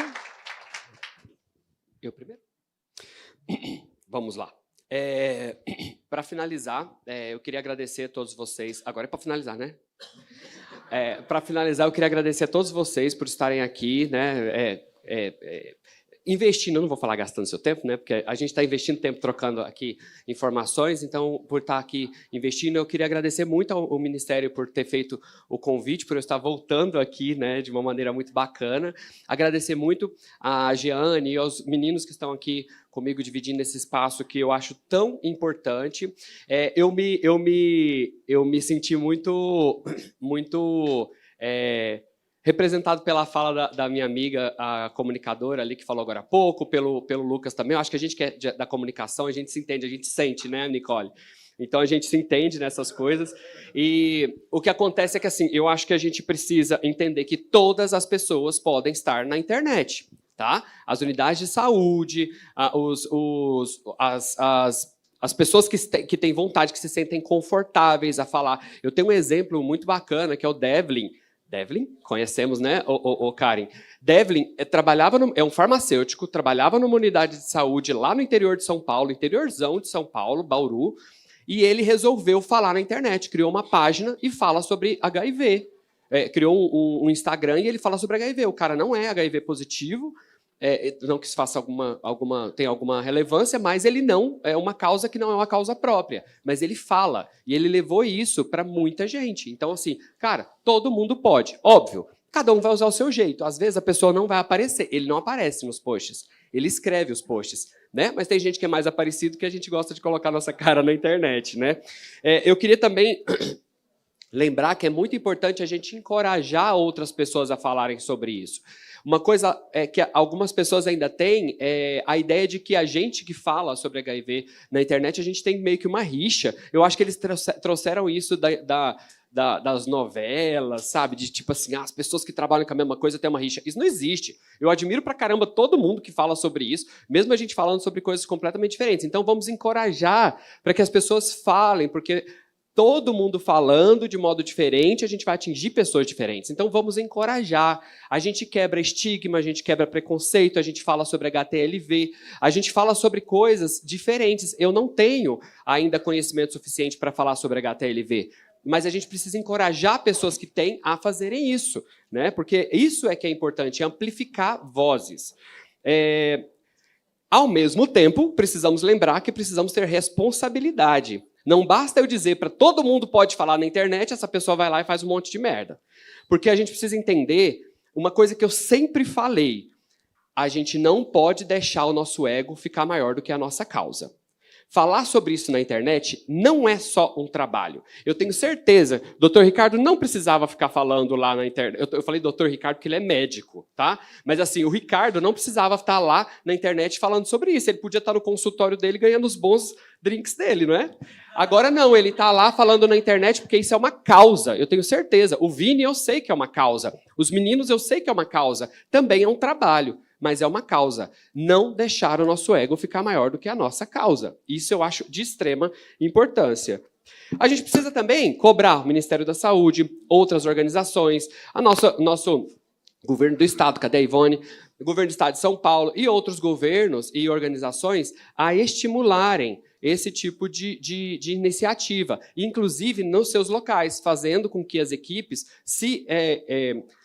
Eu primeiro? Vamos lá. Para finalizar, eu queria agradecer a todos vocês. Agora é para finalizar, né? Para finalizar, eu queria agradecer a todos vocês por estarem aqui, né? Investindo, eu não vou falar gastando seu tempo, né? Porque a gente está investindo tempo trocando aqui informações, então, por estar aqui investindo, eu queria agradecer muito ao Ministério por ter feito o convite, por eu estar voltando aqui, né, de uma maneira muito bacana. Agradecer muito a Jeane e aos meninos que estão aqui comigo dividindo esse espaço que eu acho tão importante. Eu me senti muito representado pela fala da minha amiga, a comunicadora ali, que falou agora há pouco, pelo Lucas também. Eu acho que a gente que é da comunicação, a gente se entende, a gente sente, né, Nicole? Então, a gente se entende nessas coisas. E o que acontece é que, assim, eu acho que a gente precisa entender que todas as pessoas podem estar na internet, tá? As unidades de saúde, as pessoas que têm vontade, que se sentem confortáveis a falar. Eu tenho um exemplo muito bacana, que é o Devlin. Devlin, conhecemos, né, o Karen? Devlin é um farmacêutico, trabalhava numa unidade de saúde lá no interior de São Paulo, interiorzão de São Paulo, Bauru, e ele resolveu falar na internet, criou uma página e fala sobre HIV. Criou um Instagram e ele fala sobre HIV. O cara não é HIV positivo, não que isso faça tenha alguma relevância, mas ele não é uma causa que não é uma causa própria. Mas ele fala, e ele levou isso para muita gente. Então, assim, cara, todo mundo pode. Óbvio, cada um vai usar o seu jeito. Às vezes a pessoa não vai aparecer. Ele não aparece nos posts. Ele escreve os posts, né? Mas tem gente que é mais aparecido que a gente gosta de colocar nossa cara na internet, né? Eu queria também lembrar que é muito importante a gente encorajar outras pessoas a falarem sobre isso. Uma coisa que algumas pessoas ainda têm é a ideia de que a gente que fala sobre HIV na internet, a gente tem meio que uma rixa. Eu acho que eles trouxeram isso das novelas, sabe? De tipo assim, as pessoas que trabalham com a mesma coisa têm uma rixa. Isso não existe. Eu admiro pra caramba todo mundo que fala sobre isso, mesmo a gente falando sobre coisas completamente diferentes. Então vamos encorajar para que as pessoas falem, porque todo mundo falando de modo diferente, a gente vai atingir pessoas diferentes. Então, vamos encorajar. A gente quebra estigma, a gente quebra preconceito, a gente fala sobre HTLV, a gente fala sobre coisas diferentes. Eu não tenho ainda conhecimento suficiente para falar sobre HTLV, mas a gente precisa encorajar pessoas que têm a fazerem isso, né? Porque isso é que é importante, amplificar vozes. Ao mesmo tempo, precisamos lembrar que precisamos ter responsabilidade. Não basta eu dizer para todo mundo pode falar na internet, essa pessoa vai lá e faz um monte de merda. Porque a gente precisa entender uma coisa que eu sempre falei. A gente não pode deixar o nosso ego ficar maior do que a nossa causa. Falar sobre isso na internet não é só um trabalho. Eu tenho certeza, Dr. Ricardo não precisava ficar falando lá na internet. Eu falei Dr. Ricardo porque ele é médico, tá? Mas assim, o Ricardo não precisava estar lá na internet falando sobre isso. Ele podia estar no consultório dele ganhando os bons drinks dele, não é? Agora não, ele está lá falando na internet porque isso é uma causa. Eu tenho certeza. O Vini eu sei que é uma causa. Os meninos eu sei que é uma causa. Também é um trabalho. Mas é uma causa. Não deixar o nosso ego ficar maior do que a nossa causa. Isso eu acho de extrema importância. A gente precisa também cobrar o Ministério da Saúde, outras organizações, nosso governo do Estado, cadê a Ivone? O governo do Estado de São Paulo e outros governos e organizações a estimularem esse tipo de iniciativa, inclusive nos seus locais, fazendo com que as equipes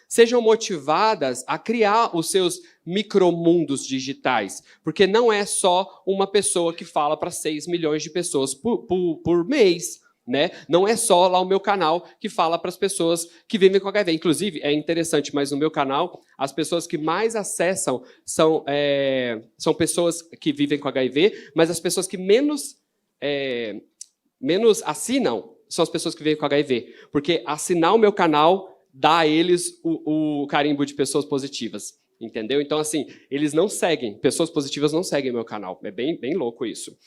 sejam motivadas a criar os seus micromundos digitais, porque não é só uma pessoa que fala para 6 milhões de pessoas por mês, né? Não é só lá o meu canal que fala para as pessoas que vivem com HIV. Inclusive, é interessante, mas no meu canal, as pessoas que mais acessam são pessoas que vivem com HIV, mas as pessoas que menos assinam são as pessoas que vivem com HIV, porque assinar o meu canal dá a eles o carimbo de pessoas positivas, entendeu? Então, assim, eles não seguem, pessoas positivas não seguem meu canal, é bem louco isso.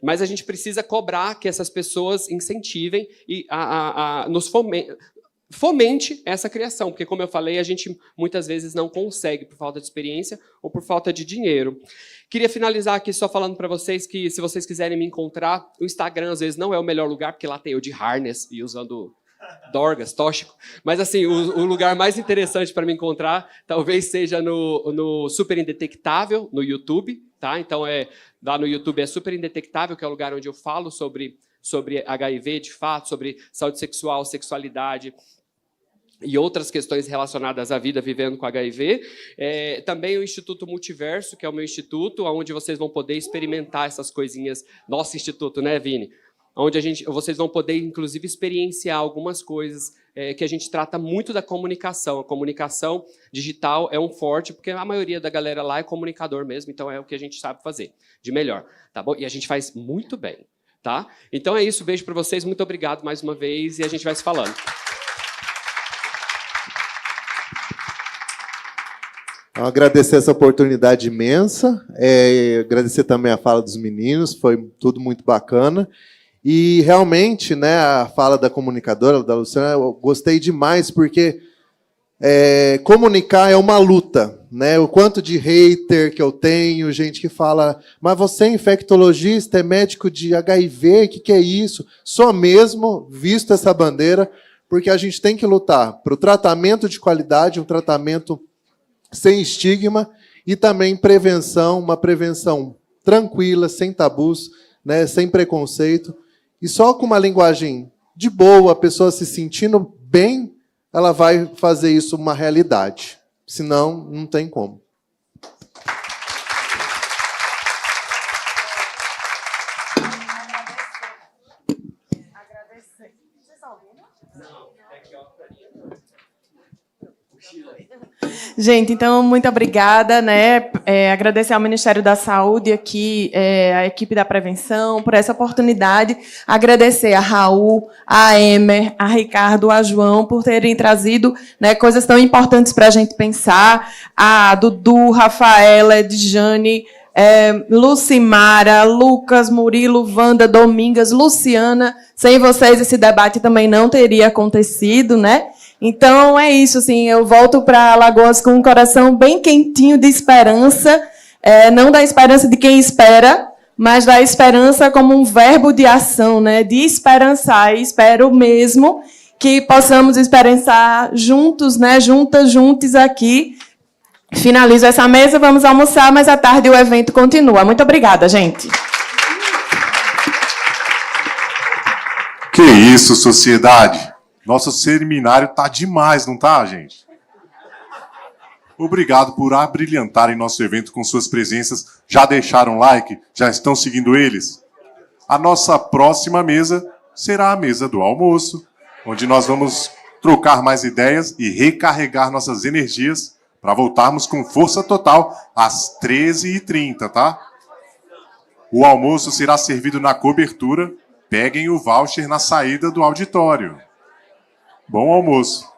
Mas a gente precisa cobrar que essas pessoas incentivem e nos fomente essa criação, porque, como eu falei, a gente muitas vezes não consegue por falta de experiência ou por falta de dinheiro. Queria finalizar aqui só falando para vocês que, se vocês quiserem me encontrar, o Instagram, às vezes, não é o melhor lugar, porque lá tem eu de harness e usando dorgas, tóxico. Mas, assim, o lugar mais interessante para me encontrar talvez seja no Super Indetectável, no YouTube. Tá? Então, lá no YouTube é Super Indetectável, que é o lugar onde eu falo sobre HIV, de fato, sobre saúde sexual, sexualidade e outras questões relacionadas à vida vivendo com HIV. Também o Instituto Multiverso, que é o meu instituto, onde vocês vão poder experimentar essas coisinhas. Nosso instituto, né, Vini? Onde vocês vão poder, inclusive, experienciar algumas coisas que a gente trata muito da comunicação. A comunicação digital é um forte, porque a maioria da galera lá é comunicador mesmo, então é o que a gente sabe fazer de melhor. Tá bom? E a gente faz muito bem. Tá? Então é isso, beijo para vocês, muito obrigado mais uma vez e a gente vai se falando.
Agradecer essa oportunidade imensa, agradecer também a fala dos meninos, foi tudo muito bacana. E realmente, né, a fala da comunicadora, da Luciana, eu gostei demais, porque comunicar é uma luta, né? O quanto de hater que eu tenho, gente que fala, mas você é infectologista, é médico de HIV, o que é isso? Só mesmo visto essa bandeira, porque a gente tem que lutar para o tratamento de qualidade, um tratamento sem estigma e também prevenção, uma prevenção tranquila, sem tabus, né, sem preconceito. E só com uma linguagem de boa, a pessoa se sentindo bem, ela vai fazer isso uma realidade. Senão, não tem como.
Gente, então, muito obrigada, né? Agradecer ao Ministério da Saúde aqui, a equipe da prevenção, por essa oportunidade. Agradecer a Raul, a Emer, a Ricardo, a João, por terem trazido, né, coisas tão importantes para a gente pensar. A Dudu, Rafaela, Edjane, Lucimara, Lucas, Murilo, Wanda, Domingas, Luciana. Sem vocês, esse debate também não teria acontecido, né? Então, é isso, assim, eu volto para Alagoas com um coração bem quentinho de esperança, não da esperança de quem espera, mas da esperança como um verbo de ação, né? De esperançar, e espero mesmo que possamos esperançar juntos, né? Juntos aqui. Finalizo essa mesa, vamos almoçar, mas à tarde o evento continua. Muito obrigada, gente.
Que isso, sociedade! Nosso seminário tá demais, não tá, gente? Obrigado por abrilhantarem nosso evento com suas presenças. Já deixaram like? Já estão seguindo eles? A nossa próxima mesa será a mesa do almoço, onde nós vamos trocar mais ideias e recarregar nossas energias para voltarmos com força total às 13h30, tá? O almoço será servido na cobertura. Peguem o voucher na saída do auditório. Bom almoço.